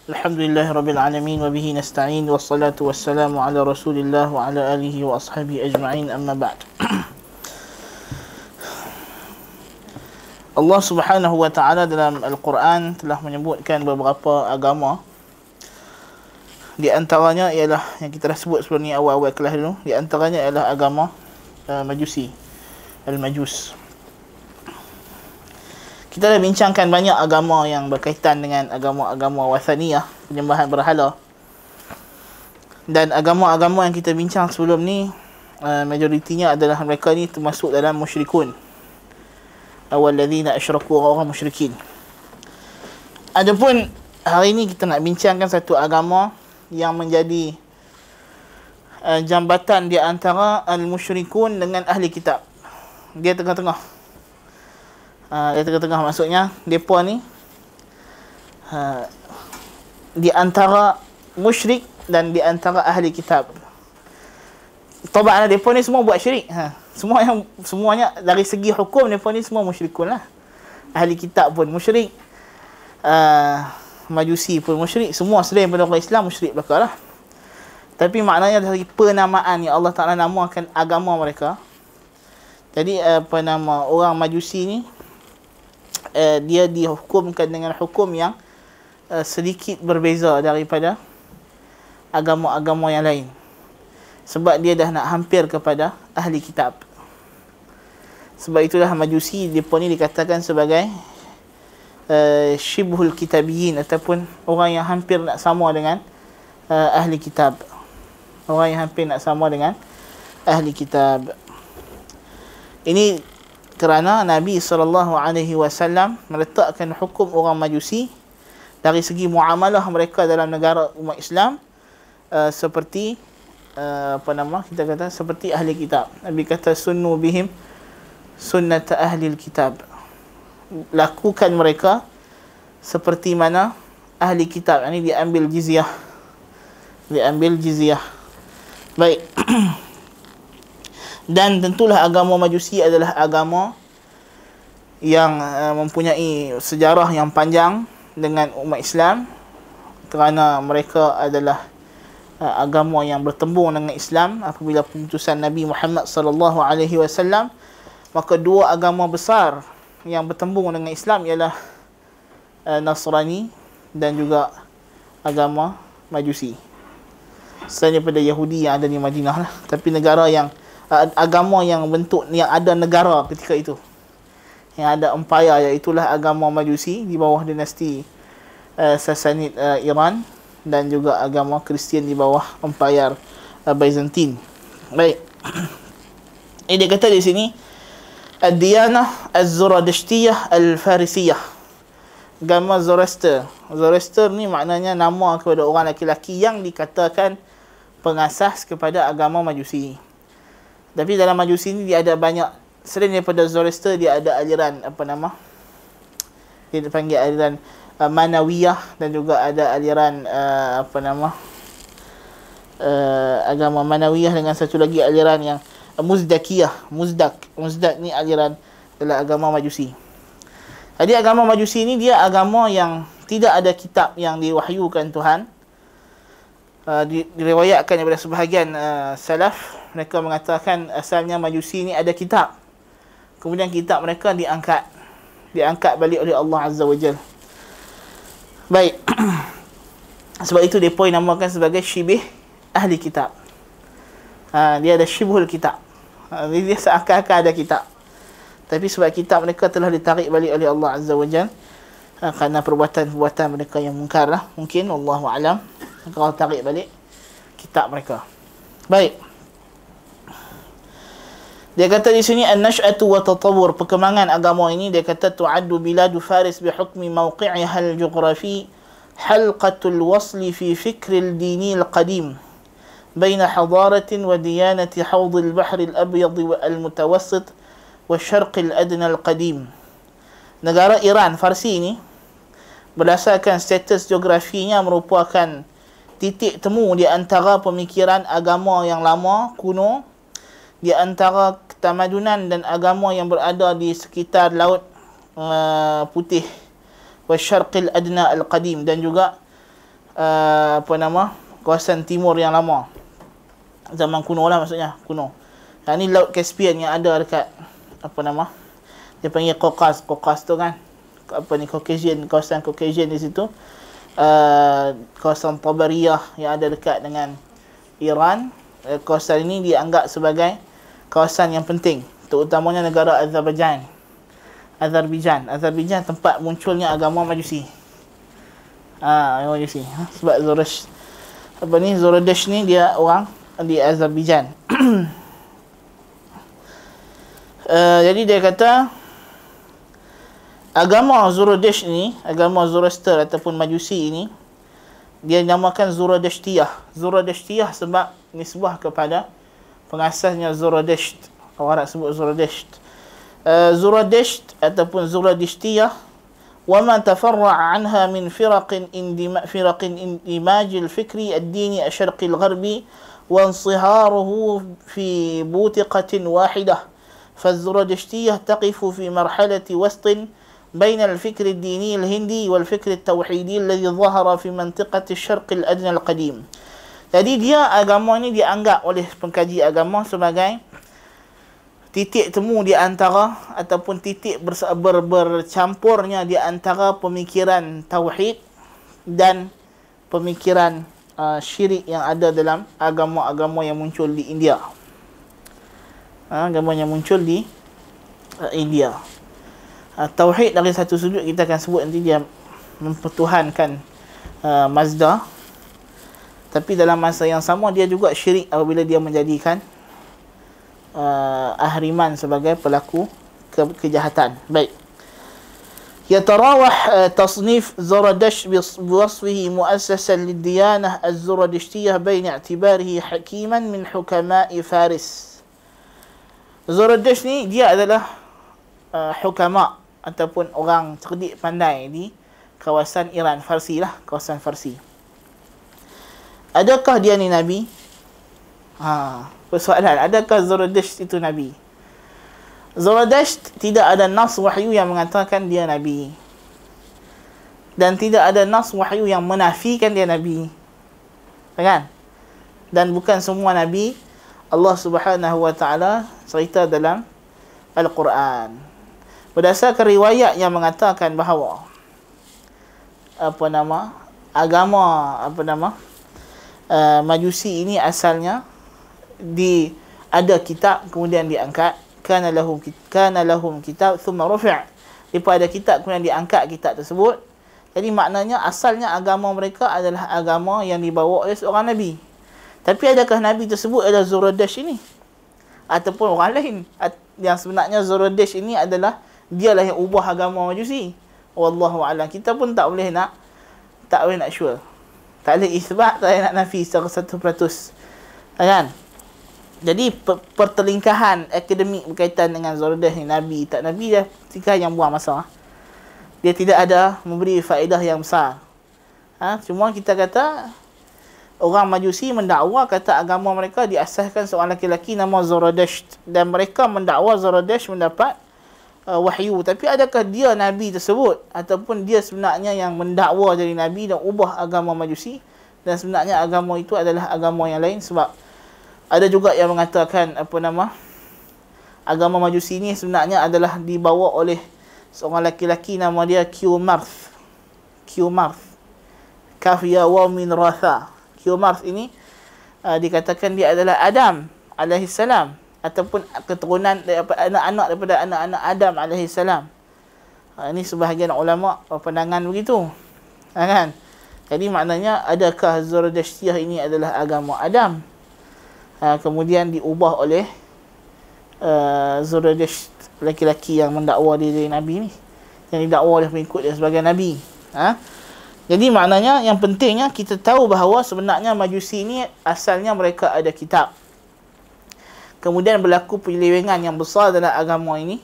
Alhamdulillahirabbil alamin wa bihi nasta'in wassalatu wassalamu ala Rasulillah wa ala alihi wa ashabihi ajma'in amma ba'd. Allah Subhanahu wa taala dalam Al-Quran telah menyebutkan beberapa agama. Di antaranya ialah yang kita dah sebut sebelum ni awal-awal kelas dulu, di antaranya ialah agama Majusi, Al-Majus. Kita dah bincangkan banyak agama yang berkaitan dengan agama-agama Wathaniyah, penyembahan berhala. Dan agama-agama yang kita bincang sebelum ni, majoritinya adalah mereka ni termasuk dalam musyrikun. Awalladzina asyraku, orang musyrikin. Adapun hari ni kita nak bincangkan satu agama yang menjadi jambatan di antara al-musyrikun dengan ahli kitab. Dia tengah-tengah. Dia tengah-tengah, maksudnya mereka ni di antara musyrik dan di antara ahli kitab. Tabaklah mereka ni semua buat syirik. Semuanya dari segi hukum mereka ni semua musyrikun lah. Ahli kitab pun musyrik, Majusi pun musyrik, semua selain daripada orang Islam musyrik belaka lah. Tapi maknanya dari penamaan yang Allah Ta'ala namakan agama mereka. Jadi nama orang Majusi ni, dia dihukumkan dengan hukum yang sedikit berbeza daripada agama-agama yang lain. Sebab dia dah nak hampir kepada ahli kitab. Sebab itulah Majusi mereka ni dikatakan sebagai syibhul kitabiyin, ataupun orang yang hampir nak sama dengan ahli kitab. Orang yang hampir nak sama dengan ahli kitab. Ini kerana Nabi SAW meletakkan hukum orang Majusi dari segi muamalah mereka dalam negara umat Islam seperti kita kata seperti ahli kitab. Nabi kata sunnu bihim sunnata ahli kitab. Lakukan mereka seperti mana ahli kitab. Ini diambil jizyah. Baik. Dan tentulah agama Majusi adalah agama yang mempunyai sejarah yang panjang dengan umat Islam, kerana mereka adalah agama yang bertembung dengan Islam apabila pengutusan Nabi Muhammad sallallahu alaihi wasallam. Maka dua agama besar yang bertembung dengan Islam ialah Nasrani dan juga agama Majusi. Selain daripada Yahudi yang ada di Madinah lah. Tapi negara yang agama yang bentuk yang ada negara ketika itu, yang ada empire, iaitulah agama Majusi di bawah dinasti Sassanid Iran, dan juga agama Kristian di bawah empire Byzantine. Baik. Ini dia kata di sini Ad-Diyanah Az-Zuradishtiyah Al-Farisiyah, agama Zoroaster. Zoroaster ni maknanya nama kepada orang lelaki yang dikatakan pengasas kepada agama Majusi. Tapi dalam Majusi ni dia ada banyak, selain daripada Zoroaster dia ada aliran dia dipanggil aliran Manawiyah, dan juga ada aliran agama Manawiyah dengan satu lagi aliran yang Muzdakiyah. Muzdak ni aliran dalam agama Majusi. Jadi agama Majusi ni dia agama yang tidak ada kitab yang diwahyukan Tuhan. Diriwayatkan daripada sebahagian salaf, mereka mengatakan asalnya Majusi ni ada kitab, kemudian kitab mereka diangkat balik oleh Allah Azza wa Jalla. Baik. Sebab itu mereka namakan sebagai syibih ahli kitab. Dia ada syibhul kitab. Dia seakan-akan ada kitab, tapi sebab kitab mereka telah ditarik balik oleh Allah Azza wa Jalla kerana perbuatan-perbuatan mereka yang mungkar lah, mungkin, wallahu alam, kalau tarik balik kitab mereka. Baik. Dia kata di sini an-nash'atu wa tatawwur, perkembangan agama ini. Dia kata tu'addu biladu Faris bihukmi mawqi'iha al-jughrafi halqatul wasli fi fikri al-dini al-qadim baina hadaratin wa diyanati hawd al-bahr al-abyad wa al-mutawassit wa syarq al-adna al-qadim. Negara Iran, Farsi ini, berdasarkan status geografinya merupakan titik temu di antara pemikiran agama yang lama, kuno, di antara ketamadunan dan agama yang berada di sekitar Laut Putih, wa syarqil adna al-qadim, dan juga kawasan timur yang lama. Zaman kuno lah maksudnya, kuno. Yang ni Laut Caspian yang ada dekat dia panggil Kaukas. Kaukas tu kan Caucasian, kawasan Caucasian di situ. Kawasan Tabariyah yang ada dekat dengan Iran. Kawasan ini dianggap sebagai kawasan yang penting, terutamanya negara Azerbaijan tempat munculnya agama Majusi. Majusi. Sebab Zoroastrian ni dia orang di Azerbaijan. Jadi dia kata agama Zoroastrian ni, agama Zoroaster ataupun Majusi ini, dia namakan Zoroastriyah sebab nisbah kepada pengasasnya Zoroastr. Orang Arab sebut Zoroastr. Zoroastr ataupun Zoroastriyah wa ma tafarra'a anha min firaqin indimaj al-fikri ad-dini ash-sharqi al-gharbi wa insiharuhu fi butiqatin wahidah. فالزرادشتية تقف في مرحلة وسط بين الفكر الديني الهندي والفكر التوحيدي الذي ظهر في منطقة الشرق الأدنى القديم. Jadi dia, agama ni dianggap oleh pengkaji agama sebagai titik temu di antara ataupun titik bercampurnya di antara pemikiran tauhid dan pemikiran syirik yang ada dalam agama-agama yang muncul di India. Agama yang muncul di India. Tauhid dari satu sudut kita akan sebut nanti dia mempertuhankan Mazda, tapi dalam masa yang sama dia juga syirik apabila dia menjadikan Ahriman sebagai pelaku kejahatan. Baik. يتراوح تصنيف زرادشت بوصفه مؤسسا للديانة الزرادشتية بين اعتباره حكيما من حكماء فارس. Zoroastr ni dia adalah hukama ataupun orang cerdik pandai di kawasan Iran, Farsi lah, kawasan Farsi. Adakah dia ni Nabi? Persoalan, adakah Zoroastr itu Nabi? Zoroastr tidak ada nas wahyu yang mengatakan dia Nabi, dan tidak ada nas wahyu yang menafikan dia Nabi, kan? Dan bukan semua Nabi Allah Subhanahu wa taala cerita dalam Al-Quran. Berdasarkan riwayat yang mengatakan bahawa agama Majusi ini asalnya ada kitab kemudian diangkat, kana lahum kitab thumma rufi'. Daripada kitab kemudian diangkat kitab tersebut. Jadi maknanya asalnya agama mereka adalah agama yang dibawa oleh seorang nabi. Tapi adakah Nabi tersebut adalah Zoroastr ini? Ataupun orang lain? Yang sebenarnya Zoroastr ini adalah dialah yang ubah agama Majusi. Wallahu a'lam. Kita pun tak boleh nak sure. Tak boleh isbat, tak boleh nak nafi secara 100%. Kan? Jadi pertelingkahan akademik berkaitan dengan Zoroastr ni, Nabi tak Nabi, dia tiga yang buang masa. Dia tidak ada memberi faedah yang besar. Cuma kita kata orang Majusi mendakwa kata agama mereka diasaskan seorang lelaki nama Zoroastr, dan mereka mendakwa Zoroastr mendapat wahyu. Tapi adakah dia Nabi tersebut, ataupun dia sebenarnya yang mendakwa jadi Nabi dan ubah agama Majusi, dan sebenarnya agama itu adalah agama yang lain? Sebab ada juga yang mengatakan agama Majusi ini sebenarnya adalah dibawa oleh seorang lelaki nama dia Qmarth. Kaf ya waw min ratha. Qmarth ini dikatakan dia adalah Adam alaihissalam, ataupun keturunan daripada anak-anak Adam alaihissalam. Ini sebahagian ulama berpandangan begitu, kan? Jadi maknanya adakah Zoroastriyah ini adalah agama Adam, kemudian diubah oleh Zoroastr, lelaki-lelaki yang mendakwa diri Nabi ni, yang didakwa oleh pengikut dia sebagai Nabi. Jadi maknanya yang pentingnya kita tahu bahawa sebenarnya Majusi ini asalnya mereka ada kitab. Kemudian berlaku penyelewengan yang besar dalam agama ini,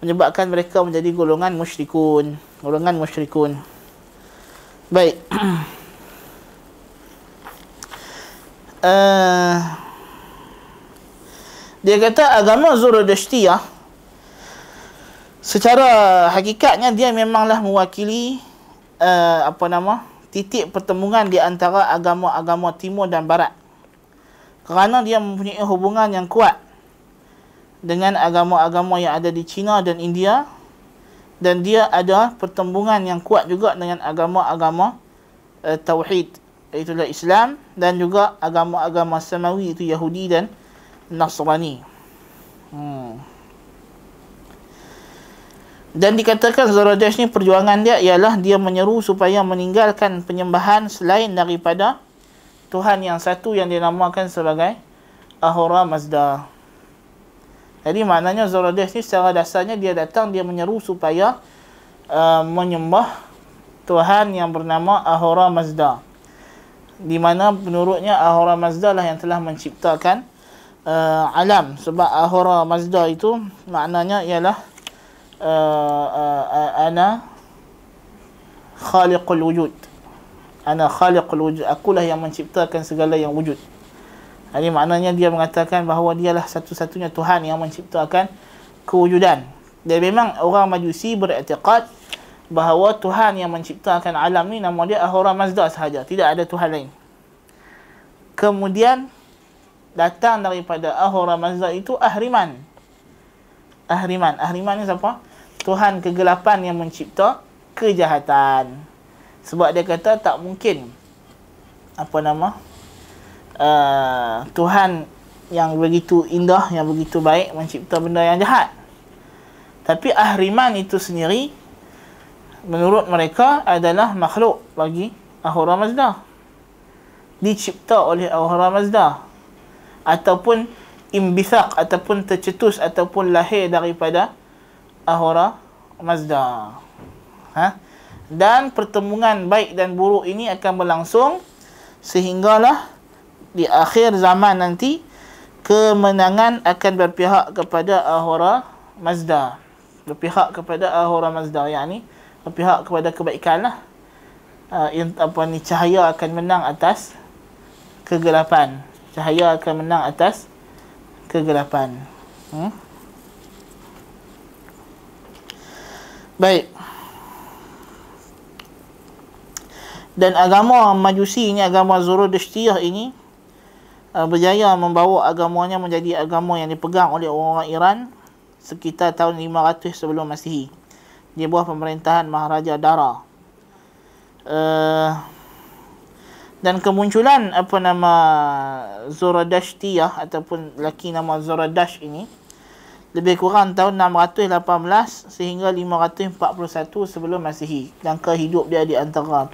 menyebabkan mereka menjadi golongan musyrikun. Baik. Dia kata agama Zoroastriyah secara hakikatnya dia memanglah mewakili titik pertemuan di antara agama-agama timur dan barat. Kerana dia mempunyai hubungan yang kuat dengan agama-agama yang ada di China dan India, dan dia ada pertembungan yang kuat juga dengan agama-agama tauhid, itulah Islam, dan juga agama-agama samawi, itu Yahudi dan Nasrani. Dan dikatakan Zoroastrian ni perjuangan dia ialah dia menyeru supaya meninggalkan penyembahan selain daripada Tuhan yang satu yang dinamakan sebagai Ahura Mazda. Jadi maknanya Zoroastrian ni secara dasarnya dia datang, dia menyeru supaya menyembah Tuhan yang bernama Ahura Mazda, di mana menurutnya Ahura Mazda lah yang telah menciptakan alam. Sebab Ahura Mazda itu maknanya ialah ana khaliqul wujud, ana khaliqul wujud, akulah yang menciptakan segala yang wujud. Jadi maknanya dia mengatakan bahawa dialah satu-satunya Tuhan yang menciptakan kewujudan. Dan memang orang Majusi beriktikad bahawa Tuhan yang menciptakan alam ni nama dia Ahura Mazda sahaja, tidak ada Tuhan lain. Kemudian datang daripada Ahura Mazda itu Ahriman. Ahriman ni siapa? Tuhan kegelapan yang mencipta kejahatan. Sebab dia kata tak mungkin Tuhan yang begitu indah, yang begitu baik mencipta benda yang jahat. Tapi Ahriman itu sendiri menurut mereka adalah makhluk bagi Ahura Mazda, dicipta oleh Ahura Mazda, ataupun imbithaq, ataupun tercetus, ataupun lahir daripada Ahura Mazda. Dan pertemuan baik dan buruk ini akan berlangsung sehinggalah di akhir zaman nanti kemenangan akan berpihak kepada Ahura Mazda. Berpihak kepada Ahura Mazda, yakni berpihak kepada kebaikan lah. Cahaya akan menang atas kegelapan. Cahaya akan menang atas kegelapan. Baik. Dan agama Majusi ini, agama Zoroastrian ini berjaya membawa agamanya menjadi agama yang dipegang oleh orang Iran sekitar tahun 500 sebelum Masihi, di bawah pemerintahan Maharaja Dara. Dan kemunculan Zoroastrian ataupun laki nama Zoroastrian ini lebih kurang tahun 618 sehingga 541 sebelum Masihi. Jangka hidup dia di antara,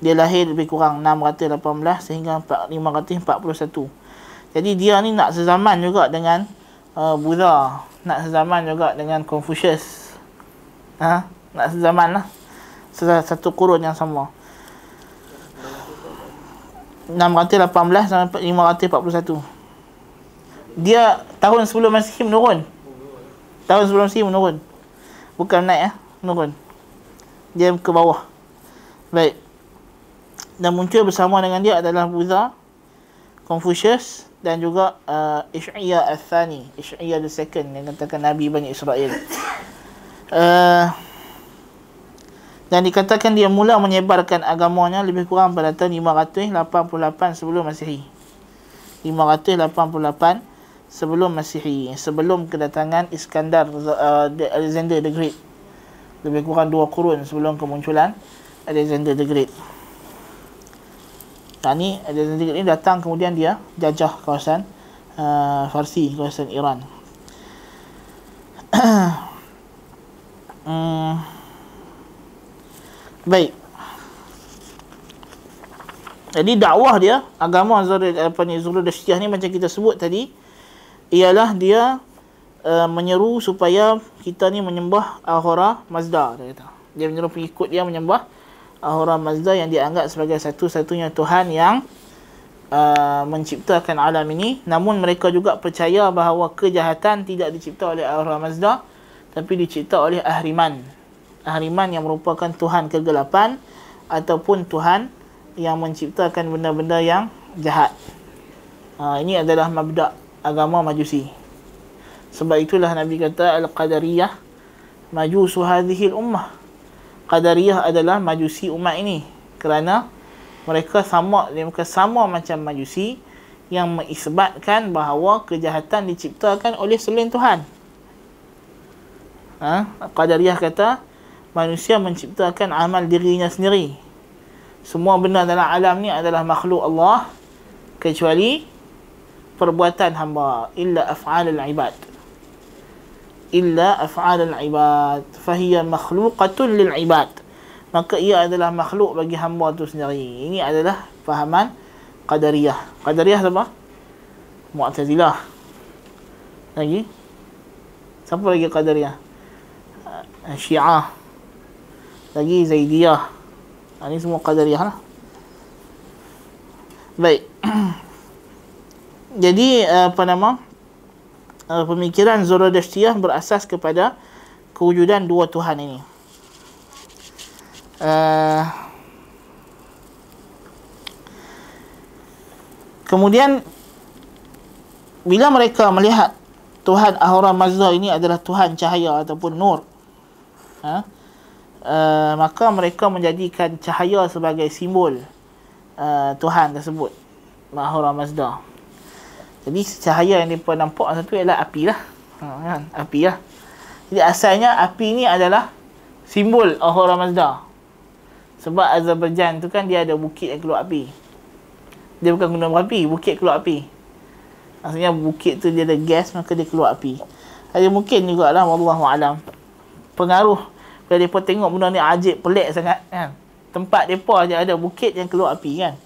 dia lahir lebih kurang 618 sehingga 541. Jadi dia ni nak sezaman juga dengan Buddha, nak sezaman juga dengan Confucius. Nak sezaman lah, satu kurun yang sama. 618 sampai 541. Dia tahun sebelum Masihi menurun. Tahun sebelum Masihi menurun. Bukan naik, menurun. Dia ke bawah. Baik. Dan muncul bersama dengan dia adalah Buddha, Confucius dan juga Ish'iyya al-Thani, Ish'iyya the second, yang katakan Nabi Bani Israel. Dan dikatakan dia mula menyebarkan agamanya lebih kurang pada tahun 588 sebelum Masihi. 588 sebelum Masihi, sebelum kedatangan Iskandar, Alexander the Great. Lebih kurang 2 kurun sebelum kemunculan Alexander the Great. Alexander the Great ni datang, kemudian dia jajah kawasan Farsi, kawasan Iran. Baik. Jadi dakwah dia, agama Zoroastrian ni macam kita sebut tadi, ialah dia menyeru supaya kita ni menyembah Ahura Mazda. Dia menyeru pengikut dia menyembah Ahura Mazda yang dianggap sebagai satu-satunya Tuhan yang menciptakan alam ini. Namun mereka juga percaya bahawa kejahatan tidak dicipta oleh Ahura Mazda, tapi dicipta oleh Ahriman. Ahriman yang merupakan Tuhan kegelapan ataupun Tuhan yang menciptakan benda-benda yang jahat. Ini adalah mabda' agama Majusi. Sebab itulah Nabi kata Al-Qadariyah majusu hadhil ummah. Qadariyah adalah Majusi umat ini. Kerana mereka sama macam Majusi yang mengisbatkan bahawa kejahatan diciptakan oleh selain Tuhan. Qadariyah kata manusia menciptakan amal dirinya sendiri. Semua benda dalam alam ni adalah makhluk Allah kecuali perbuatan hamba, illa af'alul ibad. Illa af'alul ibad fahiya makhluqatun lil ibad. Maka ia adalah makhluk bagi hamba tu sendiri. Ini adalah fahaman Qadariyah. Qadariyah apa? Mu'tazilah. Lagi? Siapa lagi Qadariyah? Syiah. Lagi Zaidiyah. Ini semua Qadariyah lah. Baik. Jadi pemikiran Zoroastriah berasas kepada kewujudan dua Tuhan ini. Kemudian bila mereka melihat Tuhan Ahura Mazda ini adalah Tuhan cahaya ataupun nur, maka mereka menjadikan cahaya sebagai simbol Tuhan tersebut, Ahura Mazda. Jadi cahaya yang mereka nampak satu ialah api lah, kan? Api lah. Jadi asalnya api ni adalah simbol Ahura Mazda. Sebab Azerbaijan tu kan dia ada bukit yang keluar api. Dia bukan gunung berapi, bukit keluar api. Maksudnya bukit tu dia ada gas, maka dia keluar api. Ada mungkin jugalah, wallahualam, pengaruh bila mereka tengok benda ni ajib, pelik sangat kan. Tempat mereka je ada bukit yang keluar api kan.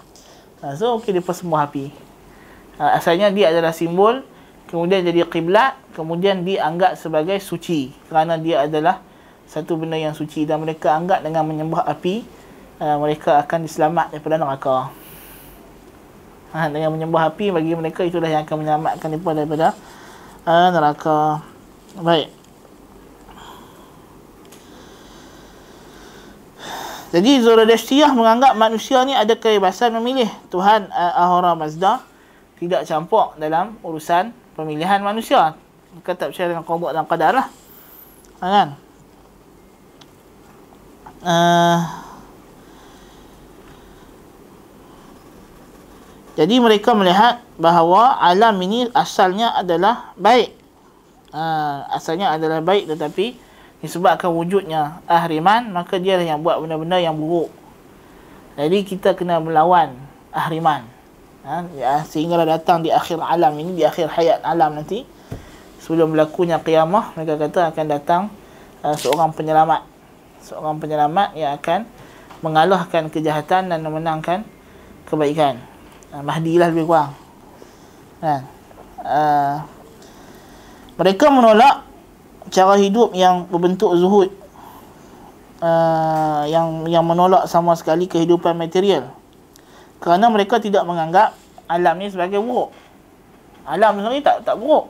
So okay, mereka sembah api. Asalnya dia adalah simbol, kemudian jadi kiblat, kemudian dianggap sebagai suci kerana dia adalah satu benda yang suci, dan mereka anggap dengan menyembah api mereka akan diselamat daripada neraka. Dengan menyembah api bagi mereka itulah yang akan menyelamatkan mereka daripada neraka. Baik. Jadi Zoroastriah menganggap manusia ni ada kebebasan memilih. Tuhan Ahura Mazda tidak campur dalam urusan pemilihan manusia. Mereka tak percaya dengan qada dan qadar lah. Kan? Jadi mereka melihat bahawa alam ini asalnya adalah baik. Asalnya adalah baik, tetapi disebabkan wujudnya ahriman, maka dia yang buat benda-benda yang buruk. Jadi kita kena melawan ahriman. Sehinggalah datang di akhir alam ini, di akhir hayat alam nanti, sebelum berlakunya qiyamah, mereka kata akan datang seorang penyelamat. Seorang penyelamat yang akan mengalahkan kejahatan dan memenangkan kebaikan. Mahdi lah lebih kurang. Mereka menolak cara hidup yang berbentuk zuhud, yang menolak sama sekali kehidupan material, kerana mereka tidak menganggap alam ni sebagai buruk. Alam sebenarnya tak buruk.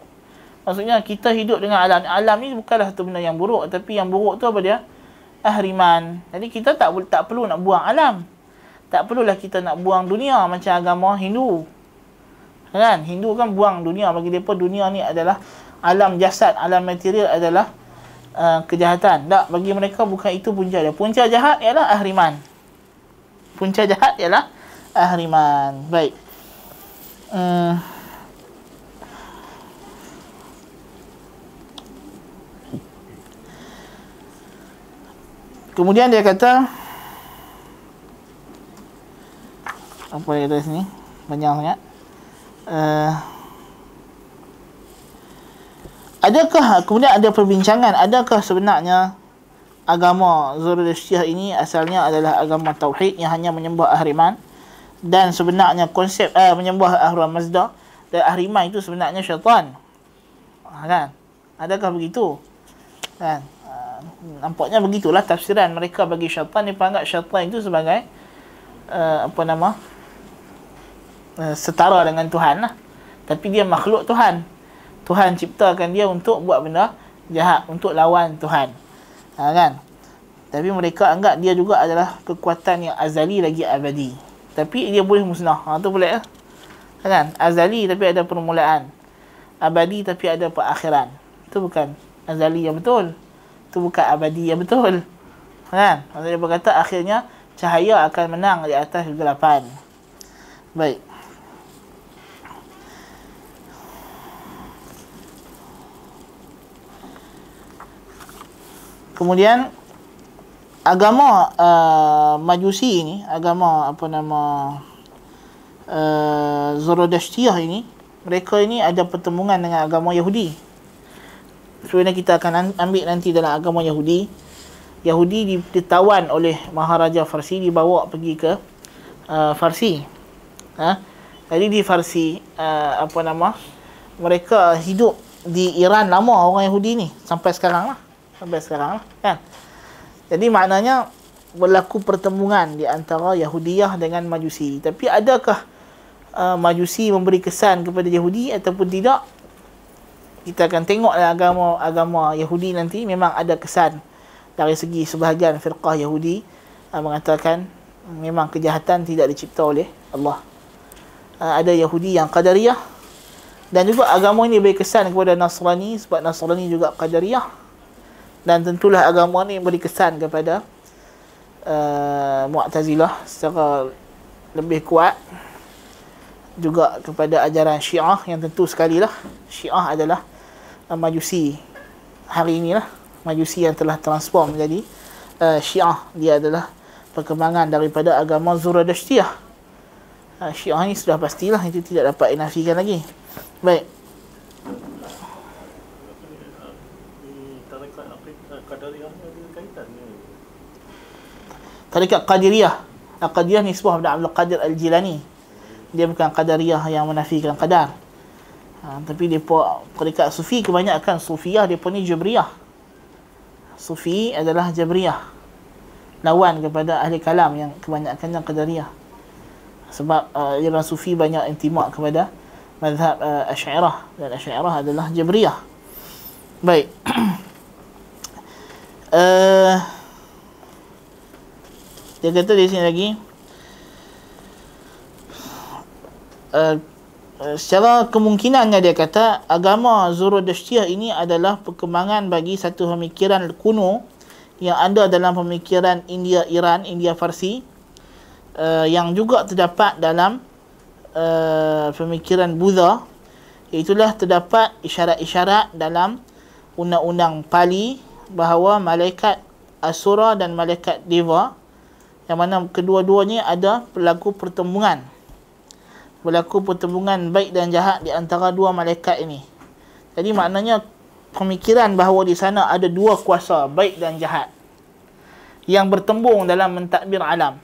Maksudnya kita hidup dengan alam. Alam ni bukanlah satu benda yang buruk, tapi yang buruk tu apa dia? Ahriman. Jadi kita tak perlu nak buang alam. Tak perlulah kita nak buang dunia macam agama Hindu. Kan? Hindu kan buang dunia. Bagi mereka dunia ni adalah alam jasad, alam material adalah kejahatan. Tak, bagi mereka bukan itu punca dia. Punca jahat ialah ahriman. Punca jahat ialah ahriman. Baik. Kemudian dia kata, apa dia kata sini? Banyak sangat. Kemudian ada perbincangan, adakah sebenarnya agama Zoroastriah ini asalnya adalah agama tauhid yang hanya menyembah ahriman, dan sebenarnya konsep menyembah Ahura Mazda dan ahriman itu sebenarnya syaitan. Kan? Adakah begitu? Kan? Nampaknya begitulah tafsiran mereka bagi syaitan. Dia anggap syaitan itu sebagai setara dengan Tuhan lah. Tapi dia makhluk Tuhan. Tuhan ciptakan dia untuk buat benda jahat, untuk lawan Tuhan. Kan? Tapi mereka anggap dia juga adalah kekuatan yang azali lagi abadi. Tapi dia boleh musnah. Tu boleh lah. Kan? Azali tapi ada permulaan. Abadi tapi ada perakhiran. Itu bukan azali yang betul. Itu bukan abadi yang betul. Kan? Maksudnya dia berkata akhirnya cahaya akan menang di atas kegelapan. Baik. Kemudian agama Majusi ini, agama Zoroastriah ini, mereka ini ada pertemuan dengan agama Yahudi. Sebenarnya kita akan ambil nanti dalam agama Yahudi. Yahudi ditawan oleh Maharaja Farsi, dibawa pergi ke Farsi. Jadi di Farsi mereka hidup di Iran lama, orang Yahudi ni sampai sekarang lah, kan. Jadi maknanya berlaku pertemuan di antara Yahudiyah dengan Majusi. Tapi adakah Majusi memberi kesan kepada Yahudi ataupun tidak? Kita akan tengok agama Yahudi nanti memang ada kesan. Dari segi sebahagian firqah Yahudi mengatakan memang kejahatan tidak dicipta oleh Allah. Ada Yahudi yang Qadariyah, dan juga agama ini beri kesan kepada Nasrani sebab Nasrani juga Qadariyah. Dan tentulah agama ni beri kesan kepada Mu'tazilah secara lebih kuat, juga kepada ajaran Syiah yang tentu sekali lah Syiah adalah Majusi hari inilah, Majusi yang telah transform menjadi Syiah. Dia adalah perkembangan daripada agama Zoroastriah. Syiah ni sudah pastilah, itu tidak dapat dinafikan lagi. Baik. Tarikat Qadiriyah. Qadiriyah nisbah kepada Abdul Qadir Al-Jilani. Dia bukan Qadariyah yang menafikan qadar. Tapi depa tarikat Sufi kebanyakan Sufiyah depa ni Jabriyah. Sufi adalah Jabriyah. Lawan kepada ahli kalam yang kebanyakannya Qadariyah. Sebab aliran Sufi banyak intimak kepada mazhab Asy'ariyah, dan Asy'ariyah adalah Jabriyah. Baik. Dia kata di sini lagi, secara kemungkinannya dia kata agama Zoroastriah ini adalah perkembangan bagi satu pemikiran kuno yang ada dalam pemikiran India, Iran, India Farsi, yang juga terdapat dalam pemikiran Buddha. Itulah terdapat isyarat-isyarat dalam undang-undang Pali bahawa malaikat Asura dan malaikat Deva, yang mana kedua-duanya ada berlaku pertemuan baik dan jahat di antara dua malaikat ini. Jadi maknanya pemikiran bahawa di sana ada dua kuasa baik dan jahat yang bertembung dalam mentadbir alam.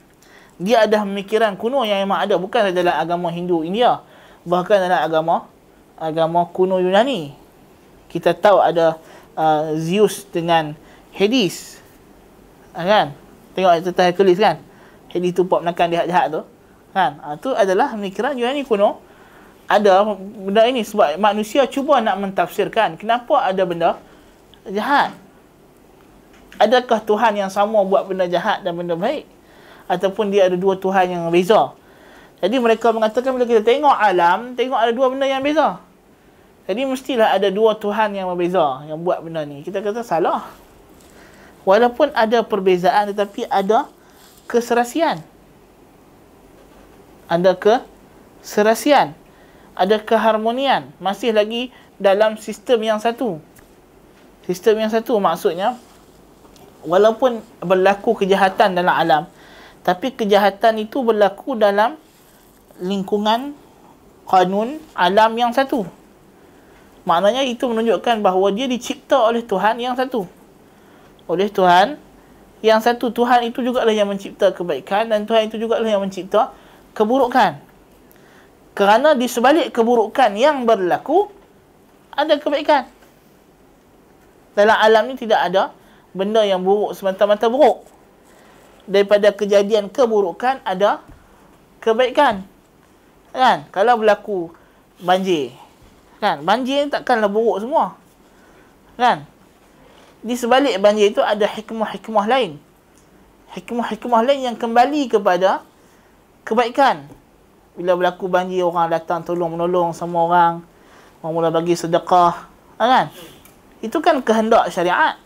Dia ada pemikiran kuno yang memang ada, bukan saja dalam agama Hindu India, bahkan dalam agama kuno Yunani. Kita tahu ada Zeus dengan Hades, kan? Tengok cerita Hercules, kan? Hades tu buat menekan jahat-jahat tu, kan? Itu adalah pemikiran Yunani kuno. Ada benda ini sebab manusia cuba nak mentafsirkan kenapa ada benda jahat. Adakah Tuhan yang sama buat benda jahat dan benda baik, ataupun dia ada dua Tuhan yang beza? Jadi mereka mengatakan bila kita tengok alam, tengok ada dua benda yang beza. Jadi mestilah ada dua Tuhan yang berbeza yang buat benda ni. Kita kata salah. Walaupun ada perbezaan, tetapi ada keserasian. Ada keserasian. Ada keharmonian. Masih lagi dalam sistem yang satu. Sistem yang satu maksudnya, walaupun berlaku kejahatan dalam alam, tapi kejahatan itu berlaku dalam lingkungan kanun alam yang satu. Maknanya itu menunjukkan bahawa dia dicipta oleh Tuhan yang satu. Oleh Tuhan yang satu. Tuhan itu jugalah yang mencipta kebaikan, dan Tuhan itu jugalah yang mencipta keburukan. Kerana di sebalik keburukan yang berlaku ada kebaikan. Dalam alam ni tidak ada benda yang buruk semata-mata buruk. Daripada kejadian keburukan ada kebaikan. Kan? Kalau berlaku banjir, kan? Banjir takkanlah buruk semua. Kan? Di sebalik banjir itu ada hikmah-hikmah lain. Hikmah-hikmah lain yang kembali kepada kebaikan. Bila berlaku banjir, orang datang tolong-menolong sama orang, orang mula bagi sedekah, kan? Itu kan kehendak syariat.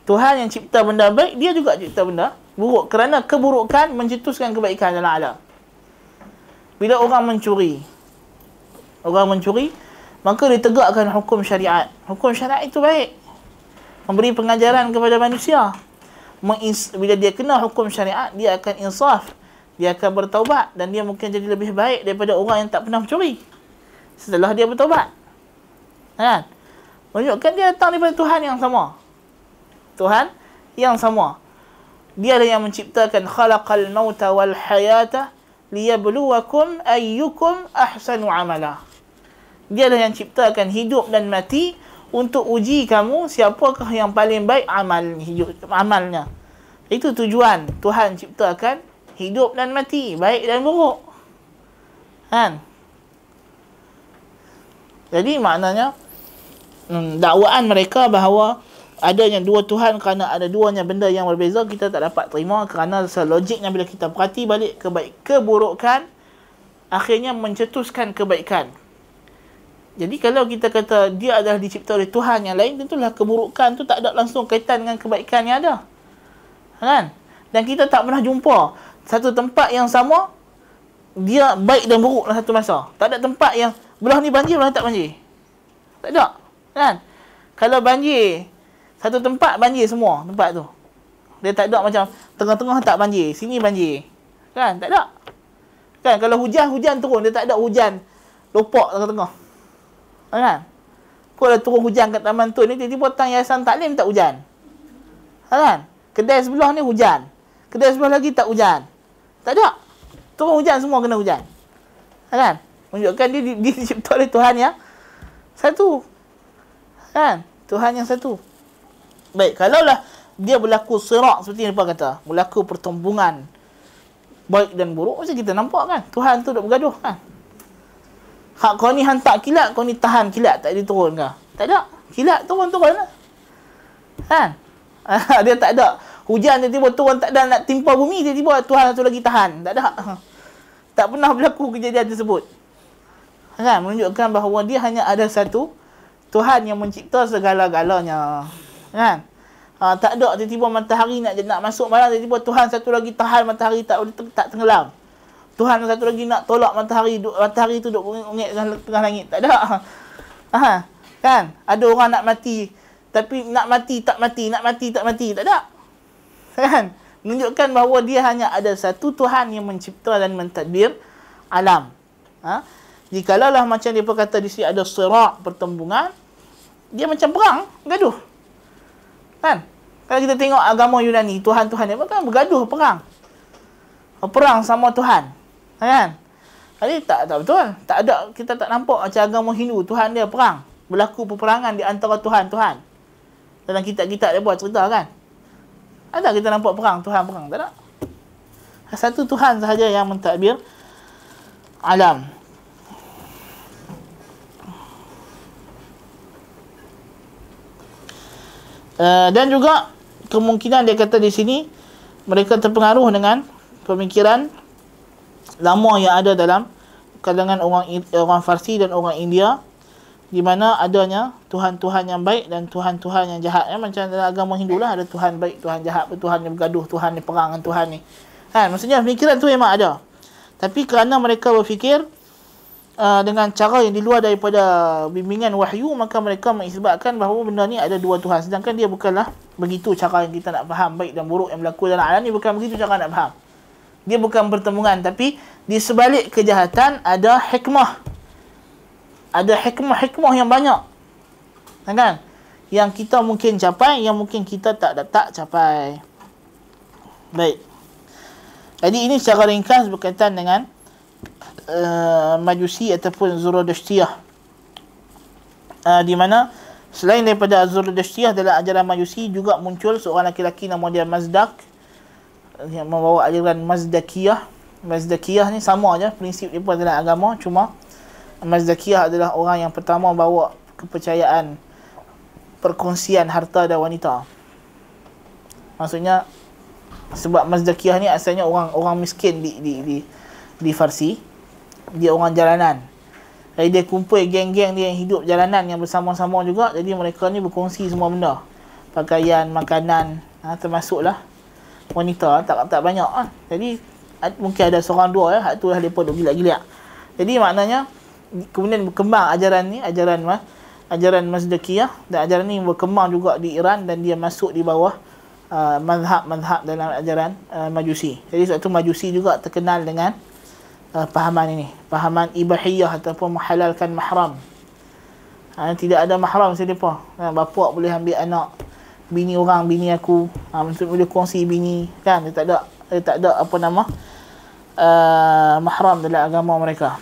Tuhan yang cipta benda baik, dia juga cipta benda buruk, kerana keburukan mencetuskan kebaikan dalam alam. Bila orang mencuri, maka ditegakkan hukum syariat. Hukum syariat itu baik, memberi pengajaran kepada manusia. Bila dia kena hukum syariat, dia akan insaf, dia akan bertaubat, dan dia mungkin jadi lebih baik daripada orang yang tak pernah mencuri setelah dia bertaubat. Kan? Menunjukkan dia datang daripada Tuhan yang sama. Tuhan yang sama. Dia lah yang menciptakan khalaqal mauta wal hayata liyabluwakum ayyukum ahsanu amala. Dia lah yang ciptakan hidup dan mati untuk uji kamu siapakah yang paling baik amalnya. Itu tujuan Tuhan ciptakan hidup dan mati, baik dan buruk. Kan? Jadi maknanya dakwaan mereka bahawa adanya dua Tuhan kerana ada duanya benda yang berbeza, kita tak dapat terima, kerana selogiknya bila kita perhati balik keburukan akhirnya mencetuskan kebaikan. Jadi kalau kita kata dia adalah dicipta oleh Tuhan yang lain, tentulah keburukan tu tak ada langsung kaitan dengan kebaikan yang ada. Kan? Dan kita tak pernah jumpa satu tempat yang sama dia baik dan buruk dalam satu masa. Tak ada tempat yang belah ni banjir, belah tak banjir. Tak ada. Kan? Kalau banjir satu tempat, banjir semua tempat tu. Dia tak ada macam tengah-tengah tak banjir, sini banjir. Kan? Tak ada. Kan? Kalau hujan turun, dia tak ada hujan lopak tengah-tengah. Kan? Kalau turun hujan kat Taman Tun ni, tiba-tiba tang Yayasan Taklim tak hujan. Kan? Kedai sebelah ni hujan, kedai sebelah lagi tak hujan. Tak ada. Turun hujan, semua kena hujan. Kan? Menunjukkan dia dicipta oleh Tuhan yang satu. Kan? Tuhan yang satu. Baik, kalaulah dia berlaku sirak seperti yang mereka kata, berlaku pertumbungan baik dan buruk, macam kita nampak kan, Tuhan tu duk bergaduh kan. Hak kau ni hantar kilat, kau ni tahan kilat, tak diturun ke? Tak ada. Kilat turun lah. Kan? Dia tak ada. Hujan tiba-tiba turun, tak ada nak timpa bumi, tiba-tiba Tuhan satu lagi tahan. Tak ada. Tak pernah berlaku kejadian tersebut. Kan? Menunjukkan bahawa dia hanya ada satu Tuhan yang mencipta segala-galanya. Kan? Tak ada tiba-tiba matahari nak masuk malam, tiba-tiba Tuhan satu lagi tahan matahari tak tenggelam. Tuhan satu lagi nak tolak matahari tu duk ungit tengah langit. Tak ada. Kan? Ada orang nak mati, tapi nak mati tak mati, nak mati tak mati. Tak ada. Kan? Menunjukkan bahawa dia hanya ada satu Tuhan yang mencipta dan mentadbir alam. Jikalau macam dia kata di sini ada sirak, pertembungan, dia macam perang, gaduh. Kan? Kalau kita tengok agama Yunani, Tuhan-Tuhan dia kan bergaduh, perang. Perang sama Tuhan. Kan? Jadi tak betul. Tak ada, kita tak nampak macam agama Hindu, Tuhan dia perang. Berlaku peperangan di antara Tuhan-Tuhan. Dalam kitab-kitab dia buat cerita kan. Ada kita nampak perang, Tuhan perang. Tak ada. Satu Tuhan sahaja yang mentadbir alam. Dan juga kemungkinan dia kata di sini mereka terpengaruh dengan pemikiran lama yang ada dalam kalangan orang Farsi dan orang India, di mana adanya Tuhan-Tuhan yang baik dan Tuhan-Tuhan yang jahat. Macam dalam agama Hindu lah, ada Tuhan baik, Tuhan jahat, Tuhan yang bergaduh, Tuhan yang perang dengan Tuhan ni. Kan? Maksudnya pemikiran tu memang ada. Tapi kerana mereka berfikir dengan cara yang di luar daripada bimbingan wahyu, maka mereka mengisbatkan bahawa benda ni ada dua Tuhan. Sedangkan dia bukanlah begitu cara yang kita nak faham. Baik dan buruk yang berlaku dalam alam ni bukan begitu cara nak faham. Dia bukan pertemuan, tapi di sebalik kejahatan ada hikmah. Ada hikmah yang banyak. Kan? Yang kita mungkin capai, yang mungkin kita tak capai. Baik. Jadi ini secara ringkas berkaitan dengan Majusi ataupun Zoroastriyah. Di mana selain daripada Zoroastriyah, dalam ajaran Majusi juga muncul seorang lelaki nama dia Mazdak, yang membawa aliran Mazdakiyah. Mazdakiyah ni sama aja prinsip dia pun dalam agama, cuma Mazdakiyah adalah orang yang pertama bawa kepercayaan perkongsian harta dan wanita. Maksudnya sebab Mazdakiyah ni asalnya orang miskin di Farsi. Dia orang jalanan. Jadi dia kumpul geng-geng dia yang hidup jalanan yang bersama-sama juga. Jadi mereka ni berkongsi semua benda. Pakaian, makanan, termasuklah wanita, tak banyak kan. Jadi mungkin ada seorang dua hak tu lah depa duk gilak-gilak. Jadi maknanya kemudian berkembang ajaran ni, ajaran Mazdakiyah, dan ajaran ni berkembang juga di Iran dan dia masuk di bawah mazhab dalam ajaran Majusi. Jadi sebab tu Majusi juga terkenal dengan fahaman ini, fahaman ibahiyah ataupun menghalalkan mahram. Tidak ada mahram siapa. Bapa boleh ambil anak bini orang, bini aku, maksud boleh kongsi bini kan. Dia tak ada apa nama mahram dalam agama mereka.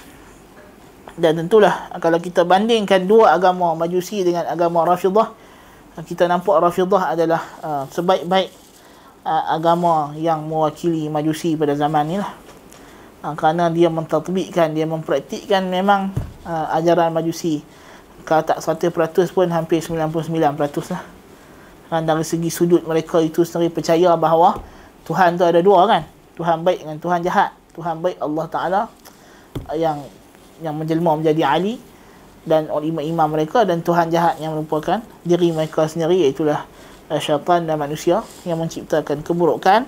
Dan tentulah kalau kita bandingkan dua agama Majusi dengan agama Rafidah, kita nampak Rafidah adalah sebaik-baik agama yang mewakili Majusi pada zaman ni lah. Kerana dia mentatbikkan, dia mempraktikkan memang ajaran Majusi. Kalau tak 100% pun hampir 99% lah. Dari segi sudut mereka itu sendiri percaya bahawa Tuhan tu ada dua kan. Tuhan baik dengan Tuhan jahat. Tuhan baik Allah Ta'ala yang menjelma menjadi Ali dan imam-imam mereka, dan Tuhan jahat yang merupakan diri mereka sendiri, iaitulah syaitan dan manusia yang menciptakan keburukan.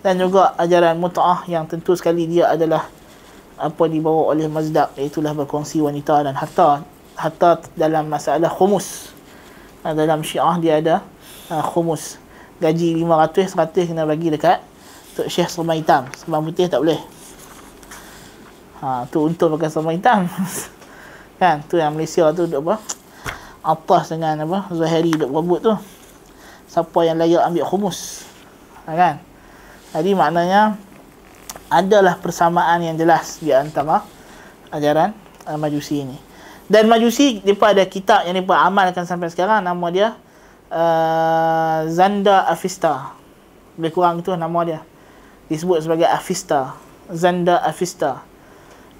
Dan juga ajaran mut'ah yang tentu sekali dia adalah apa dibawa oleh Mazdak, iaitulah berkongsi wanita dan harta dalam masalah khumus. Dalam Syiah dia ada khumus. Gaji 500, 100 kena bagi dekat Tok Syekh serba hitam. Serba putih tak boleh. Tu untung pakai serba hitam. Kan? Tu yang Malaysia tu duk apa? Atas dengan apa? Zahiri duk berebut tu. Siapa yang layak ambil khumus. Kan? Jadi maknanya adalah persamaan yang jelas di antara ajaran Majusi ini. Dan Majusi, mereka ada kitab yang mereka amalkan sampai sekarang, nama dia Zanda Avesta. Lebih kurang itu nama dia. Disebut sebagai Avesta. Zanda Avesta.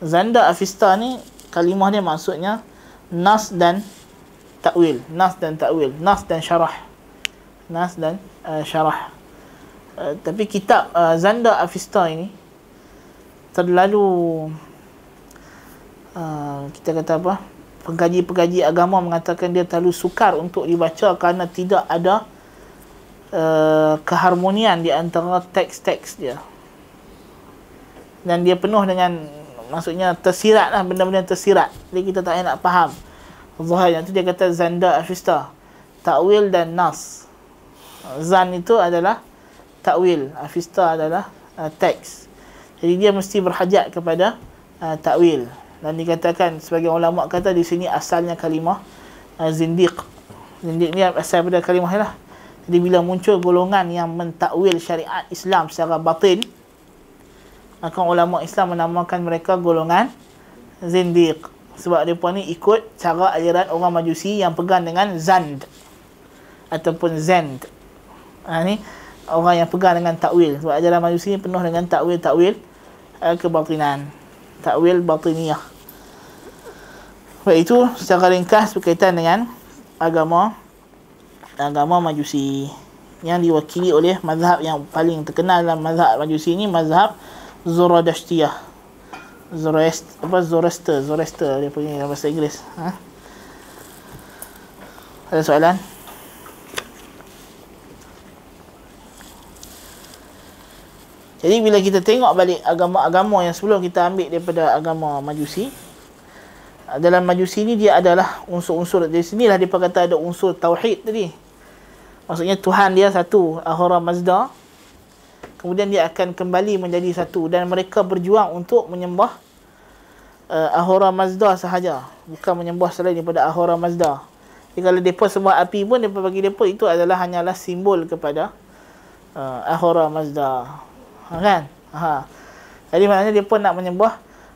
Zanda Avesta ni, kalimah dia maksudnya nas dan takwil. Nas dan takwil. Nas dan syarah. Nas dan syarah. Tapi kitab Zanda Avesta ini terlalu kita kata apa, pengkaji-pengkaji agama mengatakan dia terlalu sukar untuk dibaca kerana tidak ada keharmonian di antara teks-teks dia, dan dia penuh dengan, maksudnya tersirat lah, benda-benda tersirat. Jadi kita tak nak faham zahirnya. Tu dia kata Zanda Avesta, takwil dan nas. Zan itu adalah takwil, Avesta adalah teks. Jadi dia mesti berhajat kepada takwil. Dan dikatakan, sebagai ulama kata di sini asalnya kalimah zindiq. Zindiq ni asal pada kalimah ni lah. Jadi bila muncul golongan yang mentakwil syariat Islam secara batin, maka ulama Islam menamakan mereka golongan zindiq. Sebab mereka ni ikut cara aliran orang Majusi yang pegang dengan zand ataupun zend. Ni orang yang pegang dengan takwil. Sebab ajaran Majusi ni penuh dengan takwil-takwil kebatinan, takwil batiniyah. Baik, itu secara ringkas berkaitan dengan agama Majusi yang diwakili oleh mazhab yang paling terkenal dalam mazhab Majusi ini, mazhab Zoroastriyah. Zoroaster dia panggil dalam bahasa Inggeris. Ada soalan? Jadi bila kita tengok balik agama-agama yang sebelum kita ambil daripada agama Majusi, dalam Majusi ni dia adalah unsur-unsur, di sinilah dia kata ada unsur tauhid tadi. Maksudnya Tuhan dia satu, Ahura Mazda. Kemudian dia akan kembali menjadi satu, dan mereka berjuang untuk menyembah Ahura Mazda sahaja, bukan menyembah selain daripada Ahura Mazda. Jadi kalau mereka sembah api pun, mereka bagi mereka itu hanyalah simbol kepada Ahura Mazda. Kan? Jadi maknanya mereka nak menyembah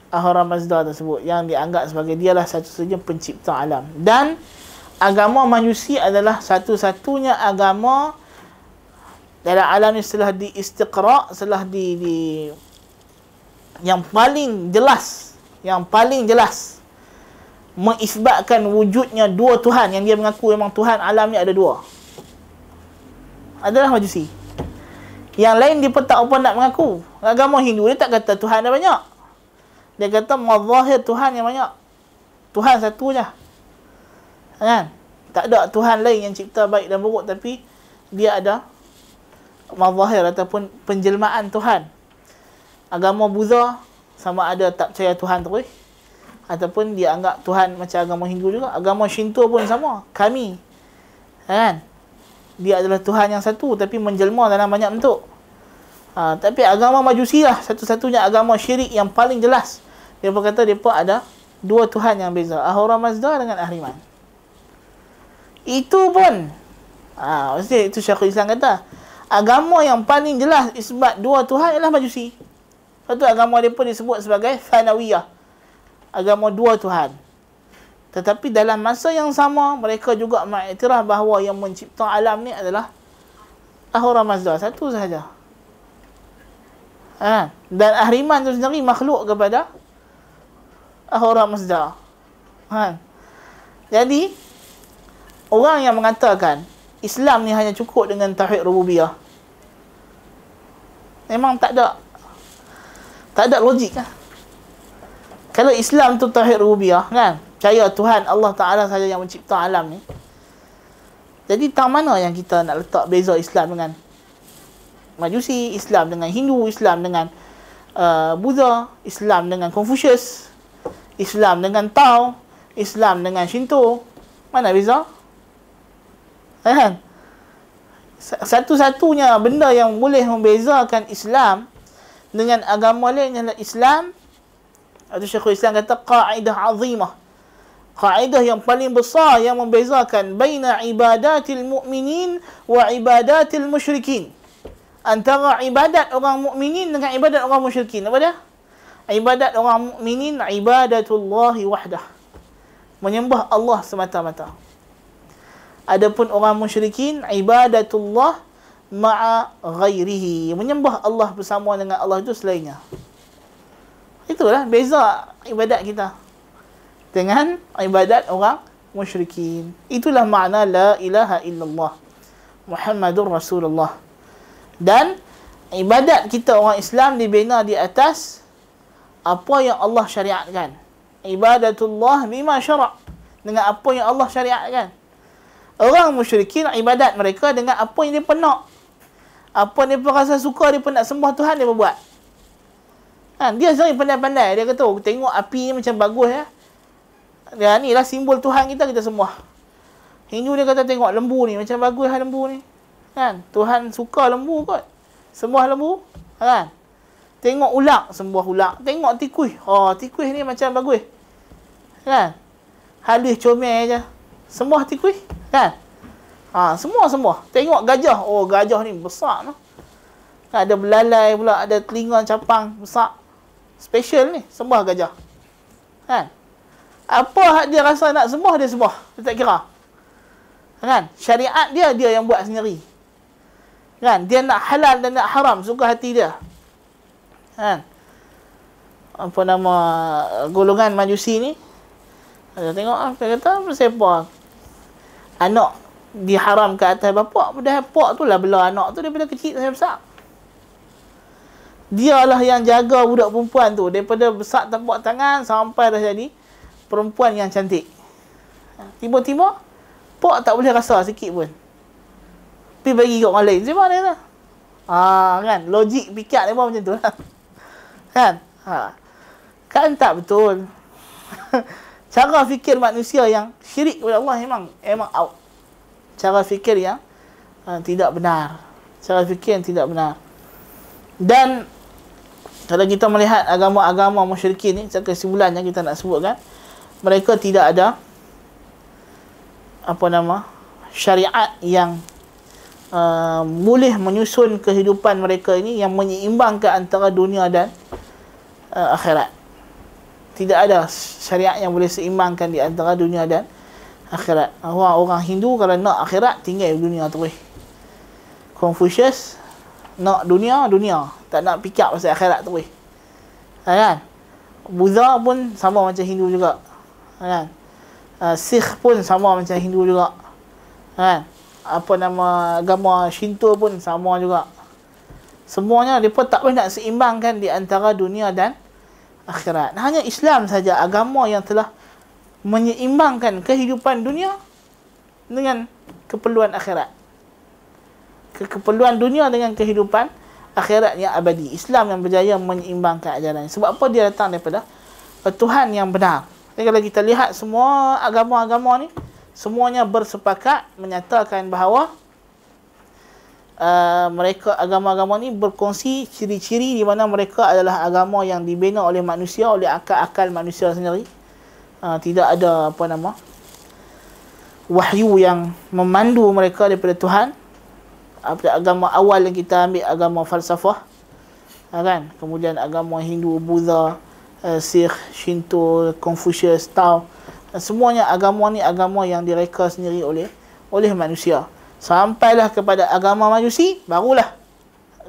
Ahura Mazda tersebut, yang dianggap sebagai dialah satu-satunya pencipta alam. Dan agama Majusi adalah satu-satunya agama dalam alam ni setelah di-istiqra', setelah yang paling jelas mengisbatkan wujudnya dua Tuhan, yang dia mengaku memang Tuhan alam ni ada dua, adalah Majusi. Yang lain dia pun tak apa nak mengaku. Agama Hindu dia tak kata Tuhan ada banyak. Dia kata mazahir Tuhan yang banyak. Tuhan satu je. Kan? Tak ada Tuhan lain yang cipta baik dan buruk, tapi dia ada mazahir ataupun penjelmaan Tuhan. Agama Buddha sama ada tak percaya Tuhan terus, ataupun dia anggap Tuhan macam agama Hindu juga. Agama Shinto pun sama, kami, kan? Dia adalah Tuhan yang satu tapi menjelma dalam banyak bentuk. Tapi agama Majusi lah satu-satunya agama syirik yang paling jelas. Dia berkata mereka ada dua Tuhan yang beza, Ahura Mazda dengan Ahriman. Itu pun mesti itu Syekhul Islam kata agama yang paling jelas isbat dua Tuhan ialah Majusi. Lepas tu agama mereka disebut sebagai Thanawiyah, agama dua Tuhan. Tetapi dalam masa yang sama mereka juga mengiktiraf bahawa yang mencipta alam ni adalah Ahura Mazda, satu sahaja. Dan Ahriman tu sendiri makhluk kepada Ahura Mazda. Jadi orang yang mengatakan Islam ni hanya cukup dengan tauhid rububiyah, memang tak ada logik lah. Kalau Islam tu tauhid rububiyah, kan, percaya Tuhan Allah Ta'ala saja yang mencipta alam ni, jadi tang mana yang kita nak letak beza Islam dengan Majusi, Islam dengan Hindu, Islam dengan Buddha, Islam dengan Confucius, Islam dengan Tao, Islam dengan Shinto? Mana beza? Kan? Satu-satunya benda yang boleh membezakan Islam dengan agama lain adalah Islam. Atau Syekhul Islam kata qaidah azimah, kaedah yang paling besar yang membezakan baina ibadatil mu'minin wa ibadatil musyrikin, antara ibadat orang mukminin dengan ibadat orang musyrikin. Apa dia? Ibadat orang mukminin ibadatullahi wahdah, menyembah Allah semata-mata. Adapun orang musyrikin ibadatullah ma'a ghairihi, menyembah Allah bersama dengan Allah itu selainnya. Itulah beza ibadat kita dengan ibadat orang musyrikin. Itulah makna la ilaha illallah Muhammadur Rasulullah. Dan ibadat kita orang Islam dibina di atas apa yang Allah syariatkan. Ibadatullah bima syara', dengan apa yang Allah syariatkan. Orang musyrikin ibadat mereka dengan apa yang dia nak. Apa dia rasa suka, dia nak sembah Tuhan, dia buat. Dia sendiri pandai-pandai. Dia kata, tengok api ni macam bagus ya. Dia ni lah simbol Tuhan kita sembah. Hindu dia kata, tengok lembu ni macam bagus lah lembu ni. Kan? Tuhan suka lembu kot, sembah lembu. Kan? Tengok ulak, sembah ulak. Tengok tikus, tikus ni macam bagus. Kan? Halus comel je, sembah tikus. Kan? Semua sembah. Tengok gajah, gajah ni besar no. Ada belalai pula, ada telinga capang besar. Special ni, sembah gajah. Kan? Apa hak dia rasa nak sembah, dia sembah. Dia tak kira. Kan? Syariat dia yang buat sendiri. Kan? Dia nak halal dan nak haram, suka hati dia. Kan? Apa nama golongan Majusi ni? Dia tengok, dia kata, siapa anak diharam ke atas bapak, padahal bapak tu lah bela anak tu daripada kecil sampai besar. Dialah yang jaga budak perempuan tu daripada besar tapak tangan sampai dah jadi perempuan yang cantik. Tiba-tiba pak tak boleh rasa sikit pun, pergi bagi kat orang lain. Macam mana tu? Kan? Logik fikir dia macam tu lah. Kan? Kan tak betul. Cara fikir manusia yang syirik kepada Allah memang out. Cara fikir yang tidak benar. Cara fikir yang tidak benar. Dan kalau kita melihat agama-agama musyrikin ni, kesimpulannya kita nak sebutkan, mereka tidak ada syariat yang boleh menyusun kehidupan mereka ini yang menyeimbangkan antara dunia dan akhirat. Tidak ada syariat yang boleh seimbangkan di antara dunia dan akhirat. Orang Hindu kalau nak akhirat, tinggal dunia terus. Confucius nak dunia, tak nak fikir pasal akhirat terus. Kan? Buddha pun sama macam Hindu juga. Kan? Sikh pun sama macam Hindu juga. Kan? Agama Shinto pun sama juga. Semuanya mereka tak boleh nak seimbangkan di antara dunia dan akhirat. Hanya Islam saja agama yang telah menyeimbangkan kehidupan dunia dengan keperluan akhirat. keperluan dunia dengan kehidupan akhirat yang abadi. Islam yang berjaya menyeimbangkan ajaran. Sebab apa dia datang daripada Tuhan yang benar. Jadi kalau kita lihat semua agama-agama ni, semuanya bersepakat menyatakan bahawa mereka agama-agama ni berkongsi ciri-ciri di mana mereka adalah agama yang dibina oleh manusia, oleh akal-akal manusia sendiri. Tidak ada wahyu yang memandu mereka daripada Tuhan. Agama awal yang kita ambil agama falsafah, kan? Kemudian agama Hindu, Buddha, Sikh, Shinto, Confucius, Tao, semuanya agama ni agama yang direka sendiri oleh manusia. Sampailah kepada agama Majusi, barulah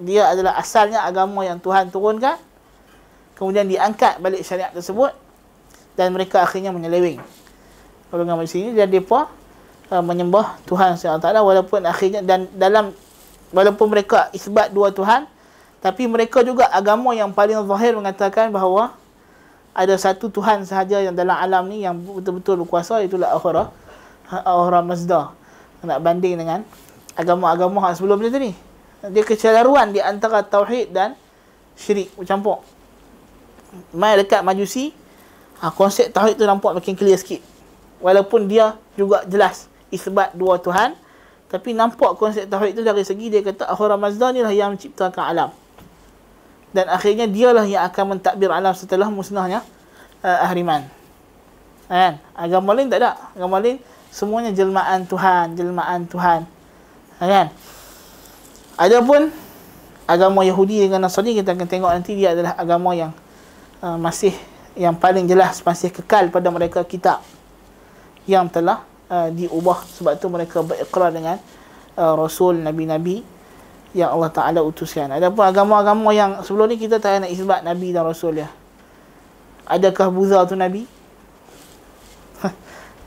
dia adalah asalnya agama yang Tuhan turunkan, kemudian diangkat balik syariat tersebut, dan mereka akhirnya menyeleweng. Golongan Majusi ini, dan mereka menyembah Tuhan SWT, walaupun akhirnya, dan walaupun mereka isbat dua Tuhan, tapi mereka juga agama yang paling zahir mengatakan bahawa ada satu Tuhan sahaja yang dalam alam ni yang betul-betul berkuasa, itulah Ahura Mazda. Nak banding dengan agama-agama sebelum dia tadi, dia kecelaruan di antara tauhid dan syirik, bercampur. Mai dekat Majusi, konsep tauhid tu nampak makin clear sikit, walaupun dia juga jelas isbat dua Tuhan, tapi nampak konsep tauhid tu dari segi dia kata Ahura Mazda ni lah yang menciptakan alam, dan akhirnya dialah yang akan mentadbir alam setelah musnahnya Ahriman. Kan? Agama lain tak ada. Agama lain semuanya jelmaan Tuhan. Kan? Adapun agama Yahudi dengan Nasrani, kita akan tengok nanti, dia adalah agama yang yang paling jelas masih kekal pada mereka kitab yang telah diubah. Sebab tu mereka berikrar dengan Rasul, Nabi-Nabi yang Allah Ta'ala utuskan. Adapun agama-agama yang sebelum ni, kita tak nak isbat Nabi dan Rasul dia. Adakah Buddha tu Nabi?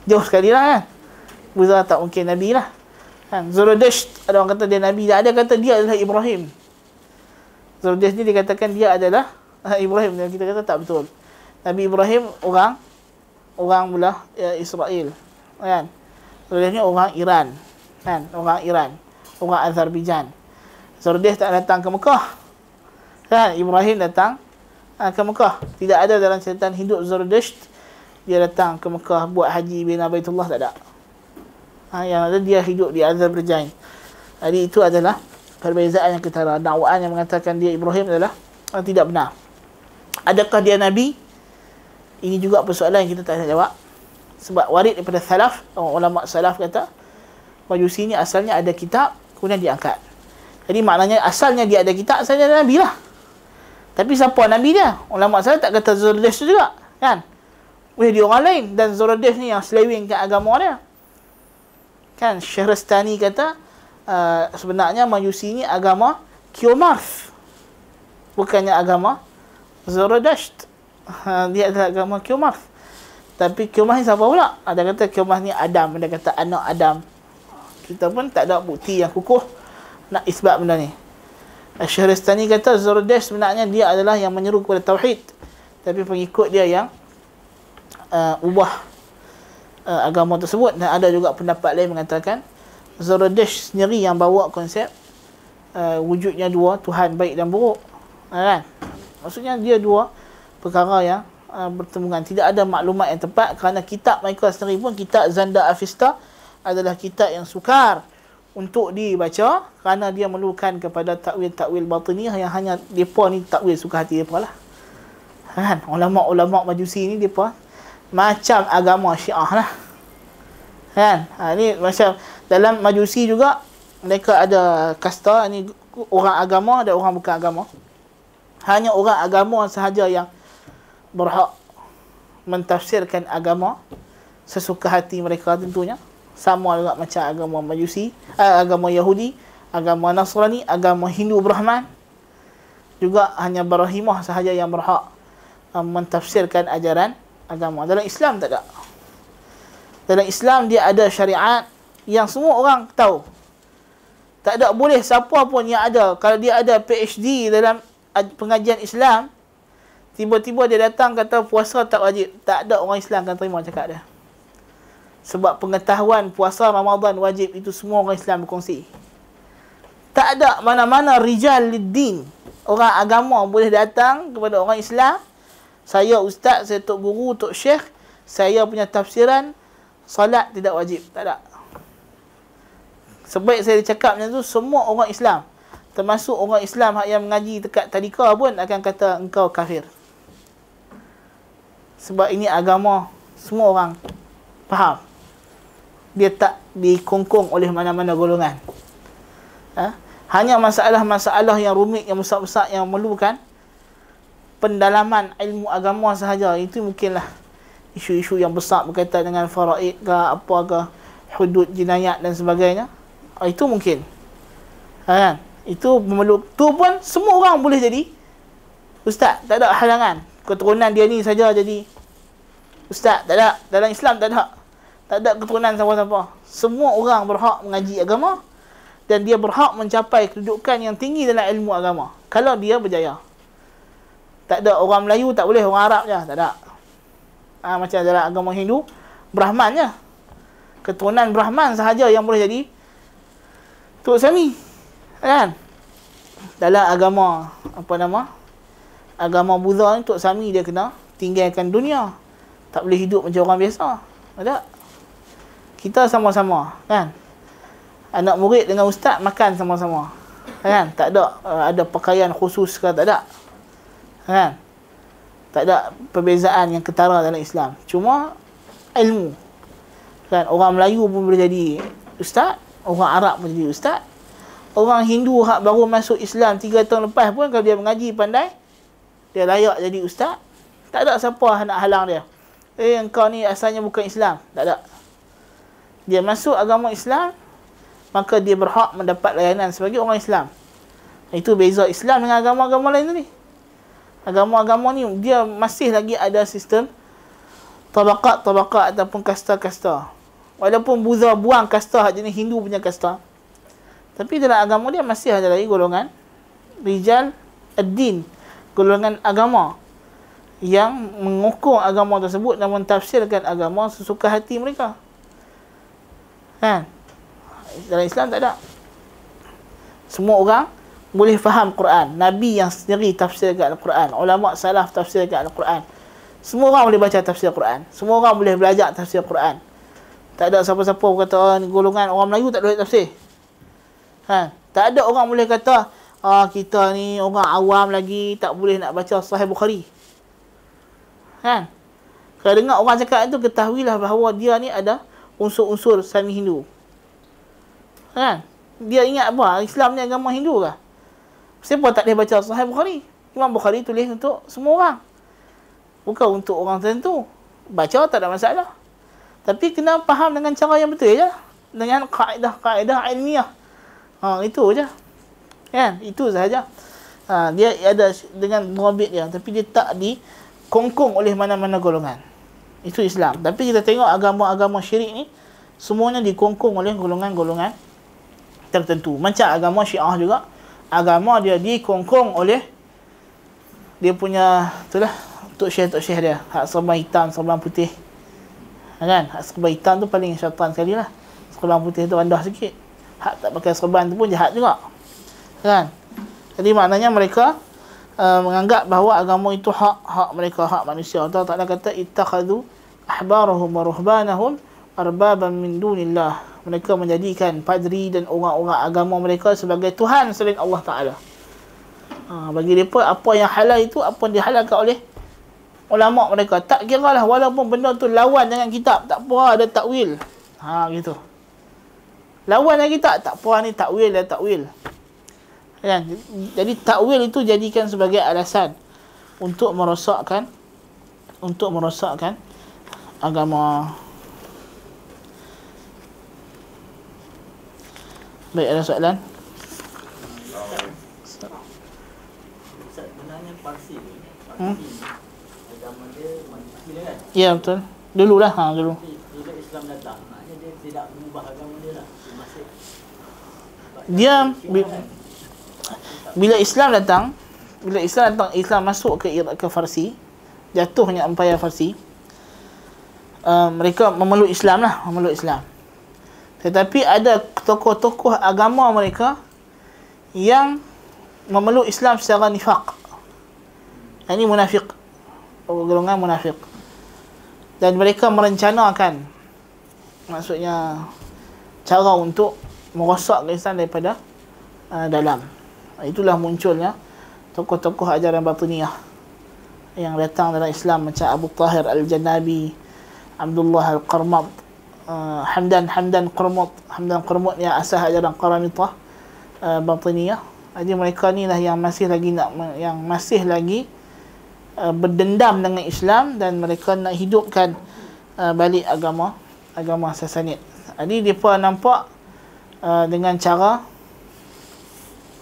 Jauh sekali lah, kan? Buddha tak mungkin Nabi lah, kan? Zoroaster, ada orang kata dia Nabi, ada kata dia adalah Ibrahim. Zoroaster ni dikatakan dia adalah Ibrahim, dan kita kata tak betul. Nabi Ibrahim orang belah Israel, kan? Zoroaster ni orang Iran, kan? Orang Azerbaijan. Zoroaster tak datang ke Mekah, kan? Ibrahim datang ke Mekah. Tidak ada dalam catatan hidup Zoroaster dia datang ke Mekah buat haji bina Baitullah, tak ada. Yang ada dia hidup di Azerbaijan. Jadi itu adalah perbezaan yang ketara. Dakwaan yang mengatakan dia Ibrahim adalah tidak benar. Adakah dia Nabi? Ini juga persoalan yang kita tak nak jawab. Sebab warid daripada salaf, ulama salaf kata Majusi ni asalnya ada kitab, kemudian diangkat. Jadi maknanya asalnya dia ada kitab, asalnya ada Nabi lah. Tapi siapa Nabi dia? Ulama salaf tak kata Zoroaster juga, kan? Dia orang lain, dan Zoroaster ni yang selewengkan agama dia, kan? Syahrastani kata sebenarnya Majusi ni agama Qiyamah, bukannya agama Zoroaster. Dia adalah agama Qiyamah. Tapi Qiyamah ni siapa pula? Ada kata Qiyamah ni Adam, ada kata anak Adam. Kita pun tak ada bukti yang kukuh nak isbat benda ni. Syahrastani kata Zoroaster sebenarnya dia adalah yang menyeru kepada tauhid, tapi pengikut dia yang ubah agama tersebut. Dan ada juga pendapat lain mengatakan Zoroaster sendiri yang bawa konsep wujudnya dua Tuhan, baik dan buruk, kan? Maksudnya dia dua perkara yang bertemukan. Tidak ada maklumat yang tepat, kerana kitab mereka sendiri pun, kitab Zanda Avesta adalah kitab yang sukar untuk dibaca, kerana dia memerlukan kepada takwil-takwil batiniah yang hanya mereka ni takwil suka hati mereka lah, kan? Ulama-ulama Majusi ni mereka macam agama Syiah lah, kan? Ni macam dalam Majusi juga mereka ada kasta, ni orang agama dan orang bukan agama. Hanya orang agama sahaja yang berhak mentafsirkan agama sesuka hati mereka tentunya. Sama juga macam agama Majusi, agama Yahudi, agama Nasrani, agama Hindu Brahman. Juga hanya Barahimah sahaja yang berhak mentafsirkan ajaran agama. Dalam Islam tak ada. Dalam Islam dia ada syariat yang semua orang tahu. Tak ada boleh siapa pun yang ada, kalau dia ada PhD dalam pengajian Islam, tiba-tiba dia datang kata puasa tak wajib, tak ada orang Islam akan terima cakap dia. Sebab pengetahuan puasa Ramadan wajib itu semua orang Islam berkongsi. Tak ada mana-mana rijal lid-din. Orang agama boleh datang kepada orang Islam. Saya ustaz, saya tok guru, tok syekh, saya punya tafsiran salat tidak wajib. Tak ada. Sebaik saya cakap macam tu, semua orang Islam, termasuk orang Islam yang mengaji dekat tadika pun akan kata engkau kafir. Sebab ini agama semua orang faham. Dia tak dikongkong oleh mana-mana golongan. Hanya masalah-masalah yang rumit, yang besar-besar, yang memerlukan pendalaman ilmu agama sahaja. Itu mungkinlah isu-isu yang besar berkaitan dengan faraid ke apa ke, hudud jinayat dan sebagainya. Itu mungkin. Kan? Itu memerlukan. Tu pun semua orang boleh jadi ustaz. Tak ada halangan. Keturunan dia ni saja jadi ustaz. Tak ada. Dalam Islam tak ada. Tak ada keturunan siapa-siapa. Semua orang berhak mengaji agama dan dia berhak mencapai kedudukan yang tinggi dalam ilmu agama kalau dia berjaya. Tak ada orang Melayu tak boleh, orang Arab je. Tak ada. Macam dalam agama Hindu, Brahman je. Keturunan Brahman sahaja yang boleh jadi Tok Sami. Kan? Dalam agama, apa nama? Agama Buddha ni, Tok Sami dia kena tinggalkan dunia. Tak boleh hidup macam orang biasa. Ada. Kita sama-sama. Kan? Anak murid dengan ustaz makan sama-sama. Kan? Tak ada ada pakaian khusus ke, tak ada. Kan? Tak ada perbezaan yang ketara dalam Islam. Cuma ilmu. Kan? Orang Melayu pun boleh jadi ustaz, orang Arab pun jadi ustaz. Orang Hindu hak baru masuk Islam 3 tahun lepas pun kalau dia mengaji pandai, dia layak jadi ustaz. Tak ada siapa nak halang dia. Engkau ni asalnya bukan Islam. Tak ada. Dia masuk agama Islam, maka dia berhak mendapat layanan sebagai orang Islam. Itu beza Islam dengan agama-agama lain tadi. Agama-agama ni dia masih lagi ada sistem tabaqat-tabaqat ataupun kasta-kasta. Walaupun Buddha buang kasta jenis Hindu punya kasta, tapi dalam agama dia masih ada lagi golongan rijal ad-din, golongan agama yang mengukur agama tersebut dan mentafsirkan agama sesuka hati mereka. Kan? Dalam Islam tak ada. Semua orang boleh faham Quran. Nabi yang sendiri tafsirkan Al-Quran. Ulama salaf tafsirkan Al-Quran. Semua orang boleh baca tafsir Quran. Semua orang boleh belajar tafsir Quran. Tak ada siapa-siapa kata ni golongan orang Melayu tak boleh tafsir. Tak ada orang boleh kata kita ni orang awam lagi tak boleh nak baca Sahih Bukhari. Kan? Kalau dengar orang cakap itu, ketahuilah bahawa dia ni ada unsur-unsur Sami Hindu. Kan? Dia ingat apa? Islam ni agama Hindu ke? Siapa tak boleh baca Sahih Bukhari? Imam Bukhari tulis untuk semua orang. Bukan untuk orang tertentu. Baca tak ada masalah. Tapi kena faham dengan cara yang betul je. Dengan kaedah-kaedah ilmiah. Itu je. Kan? Itu sahaja. Dia ada dengan muabit dia. Tapi dia tak dikongkong oleh mana-mana golongan. Itu Islam. Tapi kita tengok agama-agama syirik ni, semuanya dikongkong oleh golongan-golongan tertentu. Macam agama Syiah juga. Agama dia dikongkong oleh dia punya, itulah, Tok Syekh dia. Hak serban hitam, serban putih. Kan? Hak serban hitam tu paling syaitan sekali lah. Serban putih tu rendah sikit. Hak tak pakai serban tu pun jahat juga. Kan? Jadi maknanya mereka menganggap bahawa agama itu hak mereka, hak manusia. Allah Ta'ala kata ittakhadhu ahbarahum wa ruhbanahum arbaban min dunillah. Mereka menjadikan padri dan orang-orang agama mereka sebagai Tuhan selain Allah Ta'ala. Bagi mereka apa yang halal itu, apa yang dihalalkan oleh ulama mereka. Tak kira lah walaupun benda tu lawan dengan kitab, tak apa, ada takwil. Gitu. Lawan dengan kitab, tak apa, ni takwil, ada takwil. Kan? Jadi takwil itu jadikan sebagai alasan untuk merosakkan agama. Baik, ada soalan? Sebenarnya Parsi ni, agama dia manusia kan? Ya, betul. Dululah, dulu. Bila Islam datang, maknanya dia tidak mengubah agama dia lah. Dia bila Islam datang, Islam masuk ke Farsi, jatuhnya Empire Farsi, mereka memeluk Islam. Tetapi ada tokoh-tokoh agama mereka yang memeluk Islam secara nifaq. Ini munafik, golongan munafik. Dan mereka merencanakan, maksudnya cara untuk merosakkan Islam daripada dalam. Itulah munculnya tokoh-tokoh ajaran batiniyah yang datang dalam Islam macam Abu Tahir Al-Jannabi, Abdullah Al-Qarmad, Hamdan Qurmut yang asas ajaran Qaramitah batiniyah. Jadi mereka ni lah yang masih lagi berdendam dengan Islam, dan mereka nak hidupkan balik agama Sasanid. Jadi mereka nampak dengan cara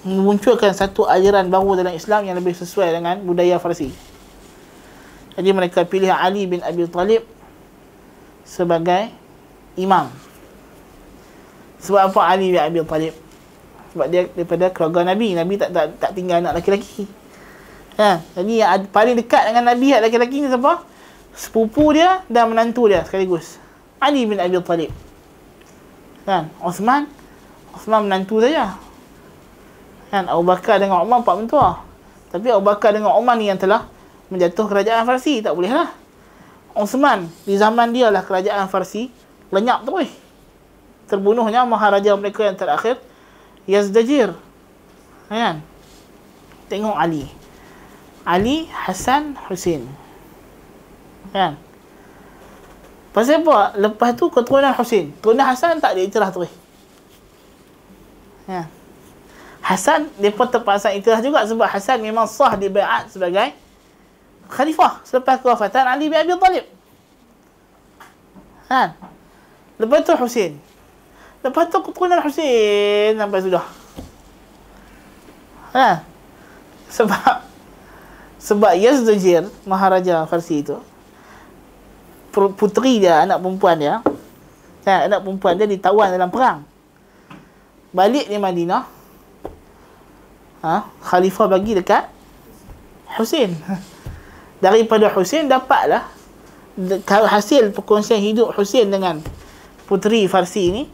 memunculkan satu ajaran baru dalam Islam yang lebih sesuai dengan budaya Farsi. Jadi mereka pilih Ali bin Abi Talib sebagai imam. Sebab apa Ali bin Abi Talib? Sebab dia daripada keluarga Nabi. Nabi tak tinggal anak lelaki. Jadi yang paling dekat dengan Nabi lelaki-lelaki ni siapa? Sepupu dia dan menantu dia sekaligus, Ali bin Abi Talib. Osman menantu saja. Abu Bakar dengan Umar empat mentua. Tapi Abu Bakar dengan Umar ni yang telah menjatuh kerajaan Farsi, tak boleh lah. Osman di zaman dia lah kerajaan Farsi lenyap terus. Terbunuhnya maharaja mereka yang terakhir, Yazdajir. Tengok Ali, Hasan, Husin. Pasal apa? Lepas tu keturunan Husin. Keturunan Hasan tak ada iktiraf terus. Hasan, mereka terpaksa iktiraf juga sebab Hasan memang sah dibaiat sebagai khalifah selepas kewafatan Ali bin Abi Talib. Lepas tu Husin. Lepas tu keturunan Husin sampai sudah. Sebab Yazdajir, maharaja Farsi itu, puteri dia, anak perempuan dia ditawan dalam perang. Balik di Madinah, khalifah bagi dekat Husin. Daripada Husin dapatlah hasil perkongsian hidup Husin dengan puteri Farsi ni,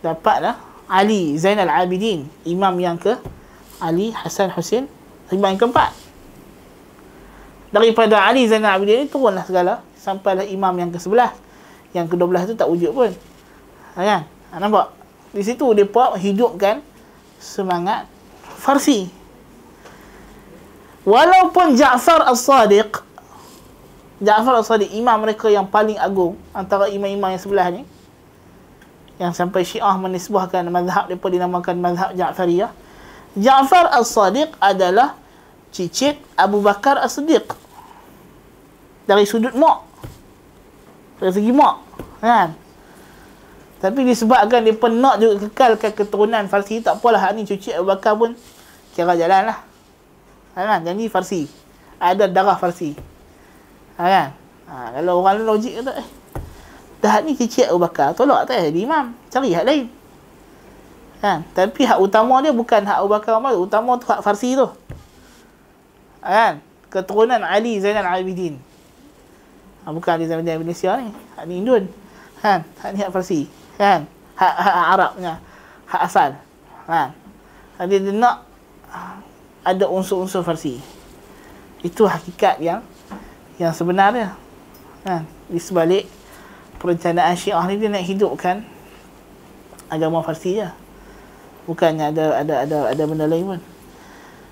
dapatlah Ali Zainal Abidin, imam yang ke Ali, Hasan, Husin, imam yang keempat. Daripada Ali Zainal Abidin ni turunlah segala, sampailah imam yang ke-11. Yang ke-12 tu tak wujud pun. Nampak? Di situ mereka hidupkan semangat Farsi. Walaupun Ja'far As-Sadiq, imam mereka yang paling agung antara imam-imam yang sebelah ni, yang sampai Syiah menisbahkan mazhab mereka dinamakan mazhab Ja'fariyah. Ja'far As-Sadiq adalah cicit Abu Bakar As-Siddiq dari sudut mak, dari segi mak, tapi disebabkan dia nak juga kekalkan keturunan Farsi, tak apalah, ni cicit Abu Bakar pun kira jalan lah, jadi Farsi, ada darah Farsi. Kalau orang logik kata dah ni cicit Abu Bakar, tolak tak jadi imam, cari hak lain. Tapi hak utama dia bukan hak Abu Bakar, utama tu hak Farsi tu. Keturunan Ali Zainal Abidin, bukan Ali Zainal Abidin Malaysia ni, hak ni Indon. Hak ni hak Farsi, hak Arabnya, hak asal. Dia nak ada unsur-unsur Farsi. Itu hakikat yang sebenarnya. Di sebalik perencanaan Syiah ni, dia nak hidupkan agama Farsi je, bukannya ada benda lain pun.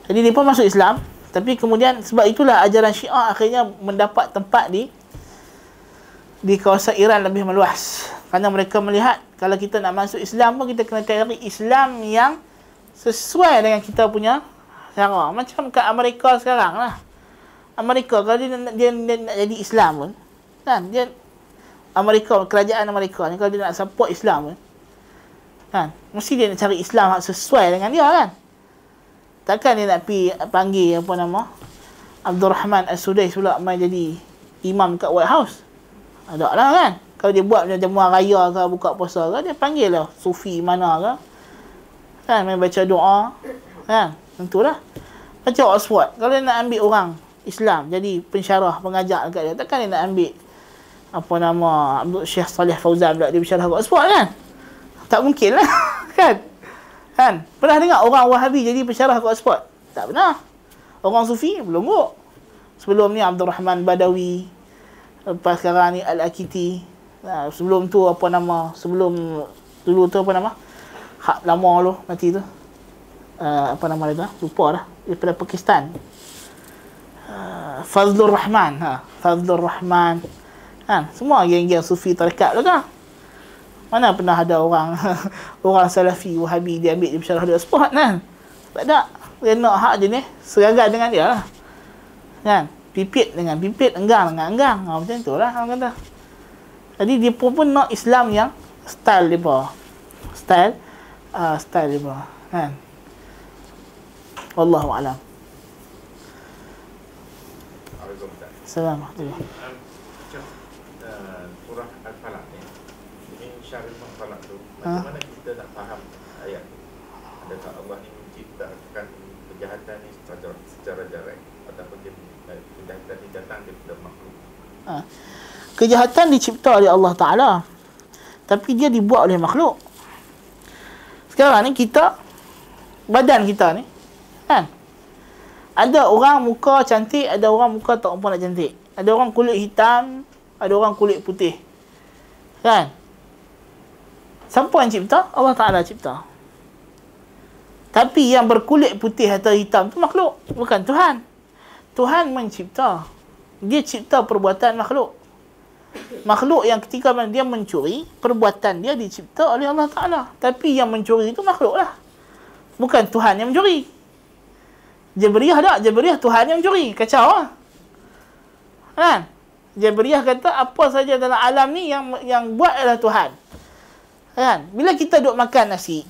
Jadi dia pun masuk Islam. Tapi kemudian sebab itulah ajaran Syiah akhirnya mendapat tempat di kawasan Iran lebih meluas. Kerana mereka melihat kalau kita nak masuk Islam pun, kita kena cari Islam yang sesuai dengan kita punya cara. Macam kat Amerika sekarang lah. Amerika kalau dia nak jadi Islam pun, kerajaan Amerika ni kalau dia nak support Islam pun, mesti dia nak cari Islam yang sesuai dengan dia kan. Takkan dia nak panggil Abdul Rahman As-Sudais pula main jadi imam kat White House. Tak lah kan. Kalau dia buat macam jamuan raya ke, buka puasa ke, dia panggil lah sufi mana ke, main baca doa, tentulah. Macam Oxford, kalau dia nak ambil orang Islam jadi pensyarah, pengajar dekat dia, takkan dia nak ambil Abdul Syekh Saleh Fauzan pula dia bersyarah kat Oxford kan. Tak mungkin lah kan. Kan? Pernah dengar orang Wahabi jadi pensyarah ke Oxford? Tak pernah. Orang Sufi belum kot. Sebelum ni Abdul Rahman Badawi, lepas sekarang ni Al-Akiti. Sebelum tu apa nama? Sebelum dulu tu apa nama? Hak lama tu mati tu. Apa nama dia tu? Lupa dah. Daripada Pakistan. Fazlur Rahman. Fazlur Rahman. Kan? Semua geng-geng Sufi tarekat tu kan. Mana pernah ada orang orang Salafi Wahabi dia ambil dia bersyarah dia sport kan? Tak ada. Dia nak hak je ni seragam dengan dia lah. Kan? Pipit dengan pipit, enggang dengan enggang. Macam tu lah orang kata. Jadi dia pun nak Islam yang style dia. Style dia. Kan? Wallahu a'lam. Assalamualaikum. Surah Al-Falaq ni, min syarril ma khalaq tu, macam mana kita nak faham ayat tu? Adakah Allah ni menciptakan kejahatan ni secara direct ataupun kejahatan ni datang daripada makhluk? Kejahatan dicipta oleh Allah Ta'ala, tapi dia dibuat oleh makhluk. Sekarang ni kita, badan kita ni kan, ada orang muka cantik, ada orang muka tak apa nak cantik. Ada orang kulit hitam, ada orang kulit putih. Kan? Siapa yang cipta? Allah Ta'ala cipta. Tapi yang berkulit putih atau hitam tu makhluk, bukan Tuhan. Tuhan mencipta. Dia cipta perbuatan makhluk. Makhluk yang ketika dia mencuri, perbuatan dia dicipta oleh Allah Ta'ala. Tapi yang mencuri itu makhluk lah. Bukan Tuhan yang mencuri. Jabriyah tak? Jabriyah Tuhan yang mencuri. Kacau lah. Kan? Jabriyah kata apa saja dalam alam ni yang buat adalah Tuhan. Kan? Bila kita duk makan nasi,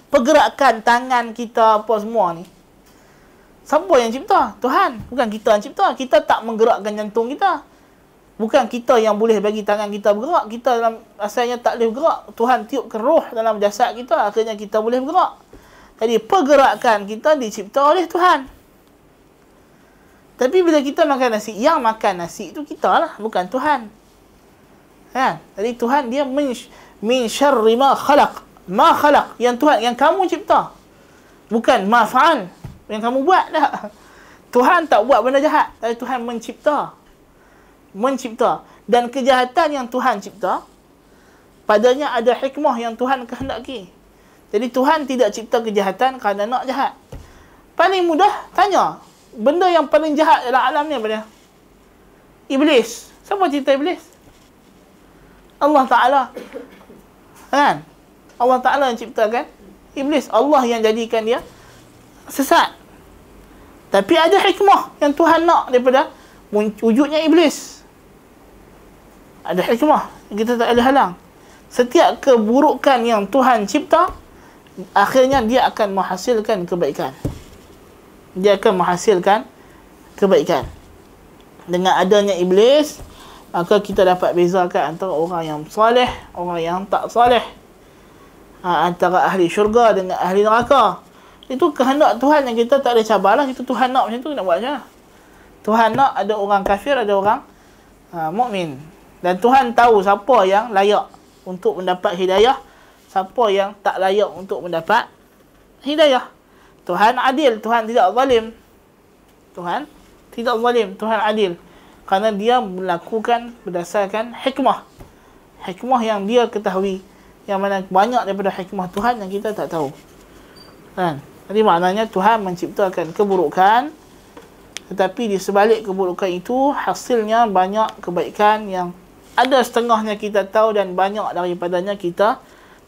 pergerakan tangan kita apa semua ni, siapa yang cipta? Tuhan. Bukan kita yang cipta. Kita tak menggerakkan jantung kita. Bukan kita yang boleh bagi tangan kita bergerak. Kita dalam asalnya tak boleh bergerak. Tuhan tiupkan roh dalam jasad kita, akhirnya kita boleh bergerak. Jadi pergerakan kita dicipta oleh Tuhan. Tapi bila kita makan nasi, yang makan nasi itu kita lah, bukan Tuhan. Kan? Jadi Tuhan dia min syarri ma khalaq. Ma khalaq, yang Tuhan, yang kamu cipta. Bukan ma fa'al, yang kamu buat dah. Tuhan tak buat benda jahat, tapi Tuhan mencipta. Mencipta. Dan kejahatan yang Tuhan cipta, padanya ada hikmah yang Tuhan kehendaki. Jadi Tuhan tidak cipta kejahatan kerana nak jahat. Paling mudah tanya, benda yang paling jahat dalam alam ni apa dia? Iblis. Siapa cipta Iblis? Allah Ta'ala. Kan? Allah Ta'ala yang ciptakan Iblis. Allah yang jadikan dia sesat. Tapi ada hikmah yang Tuhan nak daripada wujudnya Iblis. Ada hikmah. Kita tak boleh halang. Setiap keburukan yang Tuhan cipta, akhirnya dia akan menghasilkan kebaikan. Dia akan menghasilkan kebaikan. Dengan adanya Iblis, maka kita dapat bezakan antara orang yang soleh, orang yang tak soleh. Antara ahli syurga dengan ahli neraka. Itu kehendak Tuhan yang kita tak ada cabarlah. Itu Tuhan nak macam tu, nak buat macam mana? Tuhan nak ada orang kafir, ada orang mukmin. Dan Tuhan tahu siapa yang layak untuk mendapat hidayah, siapa yang tak layak untuk mendapat hidayah. Tuhan adil, Tuhan tidak zalim. Tuhan tidak zalim, Tuhan adil. Kerana dia melakukan berdasarkan hikmah. Hikmah yang dia ketahui. Yang mana banyak daripada hikmah Tuhan yang kita tak tahu. Kan? Jadi maknanya Tuhan menciptakan keburukan, tetapi di sebalik keburukan itu hasilnya banyak kebaikan yang ada setengahnya kita tahu dan banyak daripadanya kita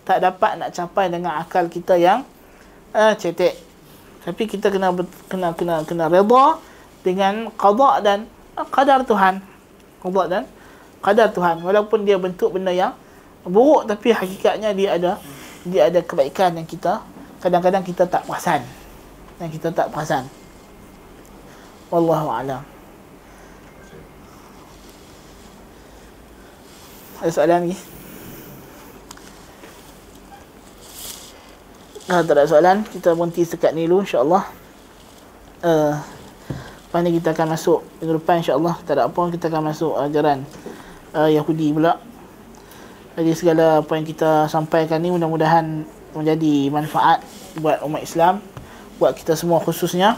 tak dapat nak capai dengan akal kita yang cetek. Tapi kita kena redha dengan qada dan qadar Tuhan. Qada dan qadar Tuhan. Walaupun dia bentuk benda yang buruk, tapi hakikatnya dia ada kebaikan yang kita kadang-kadang kita tak perasan. Yang kita tak perasan. Wallahu a'lam. Ada soalan lagi? Tak ada soalan, kita berhenti sekat ni dulu insya-Allah. Lepas ni kita akan masuk minggu depan insya-Allah. Tak ada apa, kita akan masuk ajaran Yahudi pula. Jadi segala apa yang kita sampaikan ni mudah-mudahan menjadi manfaat buat umat Islam, buat kita semua khususnya.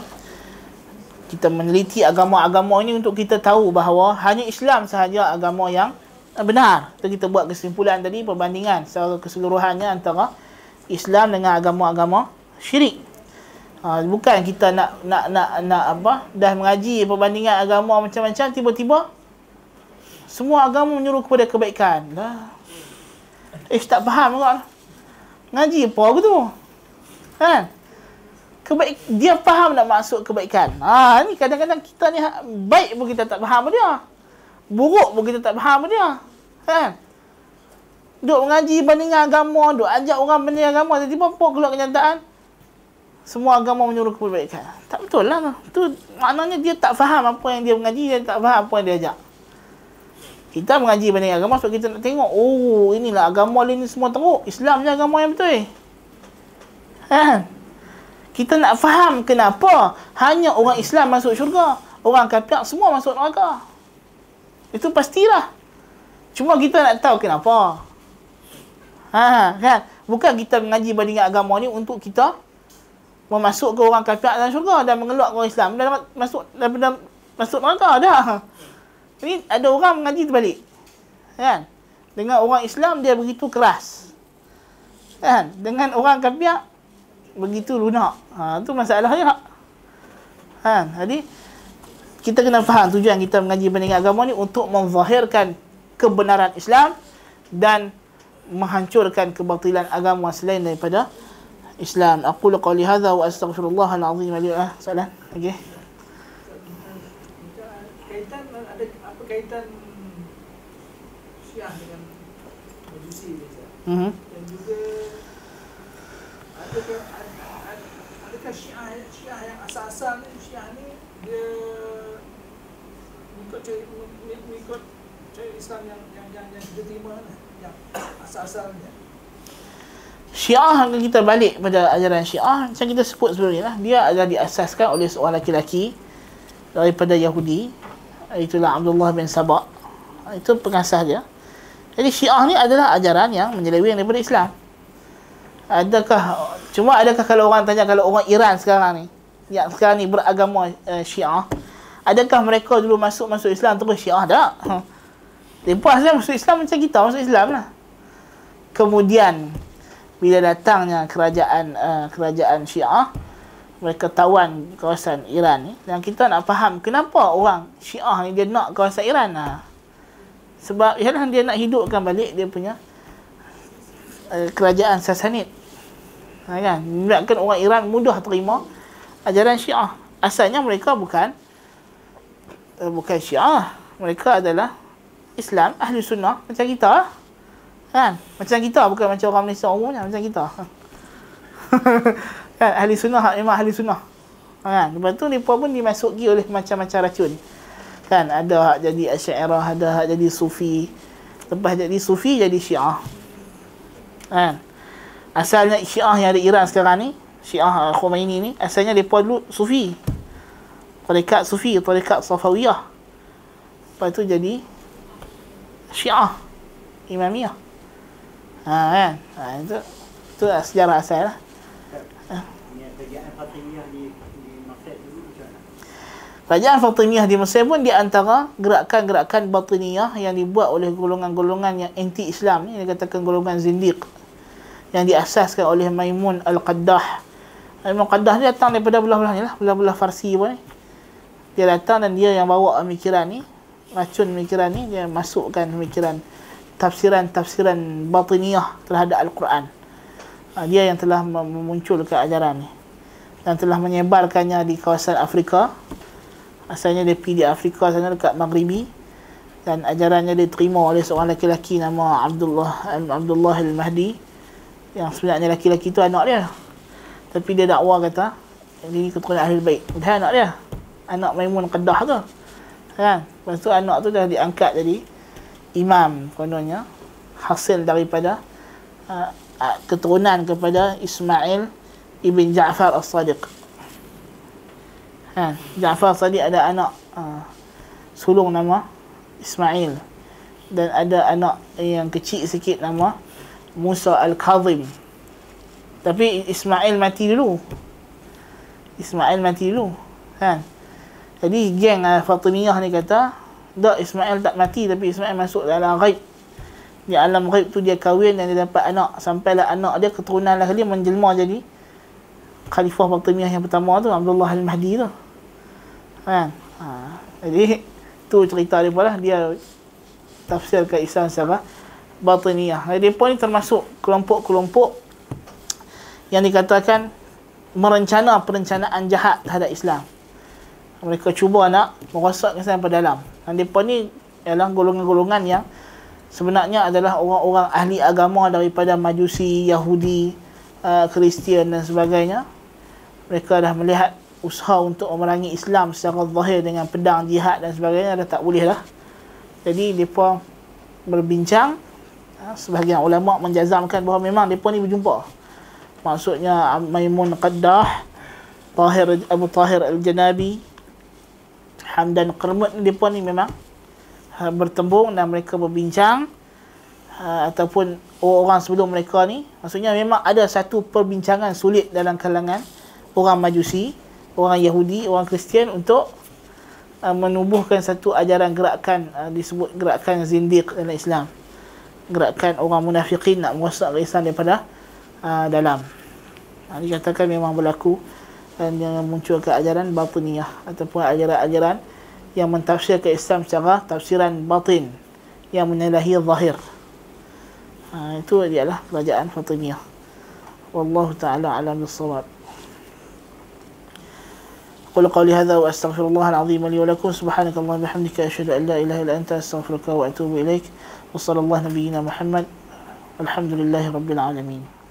Kita meneliti agama-agama ini untuk kita tahu bahawa hanya Islam sahaja agama yang benar. Kita buat kesimpulan tadi, perbandingan secara keseluruhannya antara Islam dengan agama-agama syirik. Bukan kita nak apa, dah mengaji perbandingan agama macam-macam, tiba-tiba semua agama menyuruh kepada kebaikan. Tak faham juga. Ngaji apa aku tu? Kan? Dia faham nak maksud kebaikan. Ni kadang-kadang kita ni baik pun kita tak faham dia. Buruk pun kita tak faham dia. Kan? Duk mengaji bandingan agama, duk ajak orang bandingan agama, tiba-tiba apa keluar kenyataan? Semua agama menyuruh kebaikan. Tak betul lah. Tu maknanya dia tak faham apa yang dia mengaji, dia tak faham apa yang dia ajak. Kita mengaji bandingan agama sebab kita nak tengok, oh inilah agama lain ni semua teruk. Islam je agama yang betul. Kan? Kita nak faham kenapa hanya orang Islam masuk syurga, orang kafir semua masuk neraka. Itu pastilah. Cuma kita nak tahu kenapa. Kan? Bukan kita mengaji bandingan agama ni untuk kita memasuk ke orang kafir dalam syurga dan mengelak orang Islam dan masuk neraka dah. Ini ada orang mengaji terbalik. Kan? Dengan orang Islam dia begitu keras. Kan? Dengan orang kafir begitu lunak. Itu masalah dia. Kan? Jadi kita kena faham tujuan kita mengaji bandingan agama ni untuk menzahirkan kebenaran Islam dan menghancurkan kebatilan agama selain daripada Islam. Aqulu qawli hadza wa astaghfirullahal azim li wa salam. Okey. Kaitan ada apa kaitan Syiah dengan Majusi Mhm. dan juga adakah Syiah yang asal-asal ni, Syiah ni dia mengikut cara Islam yang kita terima lah, yang asal-asalnya. Syiah, kalau kita balik pada ajaran Syiah, macam kita sebut sebelum ni lah, dia adalah diasaskan oleh seorang lelaki daripada Yahudi, itulah Abdullah bin Sabah. Itu pengasas dia. Jadi Syiah ni adalah ajaran yang menyeleweng daripada Islam. Adakah kalau orang tanya, kalau orang Iran sekarang ni, yang sekarang ni beragama Syiah, adakah mereka dulu masuk Islam terus Syiah? Tak. Lepas dia masuk Islam macam kita masuk Islam lah. Kemudian bila datangnya kerajaan Syiah, mereka tawan kawasan Iran ni, dan kita nak faham kenapa orang Syiah ni dia nak kawasan Iran. Sebab ialah dia nak hidupkan balik dia punya kerajaan Sasanid. Kan? Menyebabkan orang Iran mudah terima ajaran Syiah. Asalnya mereka bukan Syiah. Mereka adalah Islam, Ahli Sunnah macam kita. Kan? Macam kita, bukan macam orang Malaysia umumnya, macam kita. Kan? Ahli Sunnah, memang Ahli Sunnah. Kan? Lepas tu mereka pun dimasuki oleh macam-macam racun. Kan? Ada hak jadi Asy'ariyah, ada hak jadi Sufi. Lepas jadi Sufi, jadi Syiah. Kan? Asalnya Syiah yang ada Iran sekarang ni, Syiah Khomeini ni, asalnya mereka dulu Sufi. Tarekat Sufi, tarekat Safawiyah. Lepas tu jadi Syiah Imamiyah. Kan? Itu sejarah asal lah. Kerajaan Fatimiyah di Mesir dulu macam mana? Kerajaan Fatimiyah di Mesir pun di antara gerakan-gerakan batiniyah yang dibuat oleh golongan-golongan yang anti-Islam ni, dikatakan golongan zindiq, yang diasaskan oleh Maimun Al-Qaddah. Maimun Al-Qaddah ni datang daripada belah-belah ni lah, belah-belah Farsi pun ni. Dia datang dan dia yang bawa pemikiran ni, racun pemikiran ni, dia masukkan pemikiran tafsiran batiniyah terhadap Al-Quran. Dia yang telah memunculkan ajaran ni dan telah menyebarkannya di kawasan Afrika. Asalnya dia pergi di Afrika sana dekat Maghribi, dan ajarannya diterima oleh seorang lelaki nama Abdullah Al-Mahdi, yang sebenarnya lelaki itu anak dia, tapi dia dakwa kata ini keturunan Ahlul Bait. Dia anak dia, anak Maimun Qaddah tu. Kan? Lepas tu anak tu dah diangkat jadi imam, kononnya hasil daripada keturunan kepada Ismail ibn Ja'far As-Sadiq. Ja'far As-Sadiq ada anak sulung nama Ismail, dan ada anak yang kecil sikit nama Musa Al-Kazim. Tapi Ismail mati dulu. Ismail mati dulu. Kan? Jadi geng Fatimiyah ni kata, tak, Ismail tak mati tapi Ismail masuk dalam ghaib. Di alam ghaib tu dia kahwin dan dia dapat anak. Sampailah anak dia, keturunan lah dia menjelma jadi Khalifah Fatimiyah yang pertama tu, Abdullah Al-Mahdi tu. Kan? Jadi tu cerita dia pula, dia tafsirkan Islam secara batiniyah. Jadi mereka ni termasuk kelompok-kelompok yang dikatakan merencana perencanaan jahat terhadap Islam. Mereka cuba nak merosakkan Islam pada dalam. Dan mereka ni ialah golongan-golongan yang sebenarnya adalah orang-orang ahli agama daripada Majusi, Yahudi, Kristian dan sebagainya. Mereka dah melihat usaha untuk memerangi Islam secara zahir dengan pedang jihad dan sebagainya dah tak boleh lah. Jadi mereka berbincang. Sebahagian ulama menjazamkan bahawa memang mereka ni berjumpa. Maksudnya Maimun Qaddah, Abu Tahir Al-Janabi, Hamdan Qirmut, mereka ni memang bertembung dan mereka berbincang. Ataupun orang sebelum mereka ni, maksudnya memang ada satu perbincangan sulit dalam kalangan orang Majusi, orang Yahudi, orang Kristian untuk menubuhkan satu ajaran gerakan, disebut gerakan zindiq dalam Islam. Gerakan orang munafikin nak merosak Islam daripada dalam. Dikatakan memang berlaku dan yang munculkan ajaran batiniyah ataupun ajaran-ajaran yang mentafsirkan Islam secara tafsiran batin yang menyalahi zahir. Itu adalah kerajaan Fatimiyah. Wallahu ta'ala alam bis-shawab. قل قولي هذا وأستغفر الله العظيم لي ولكم سبحانك اللهم وبحمدك أشهد أن لا إله إلا أنت أستغفرك وأتوب إليك وصلى الله نبينا محمد الحمد لله رب العالمين.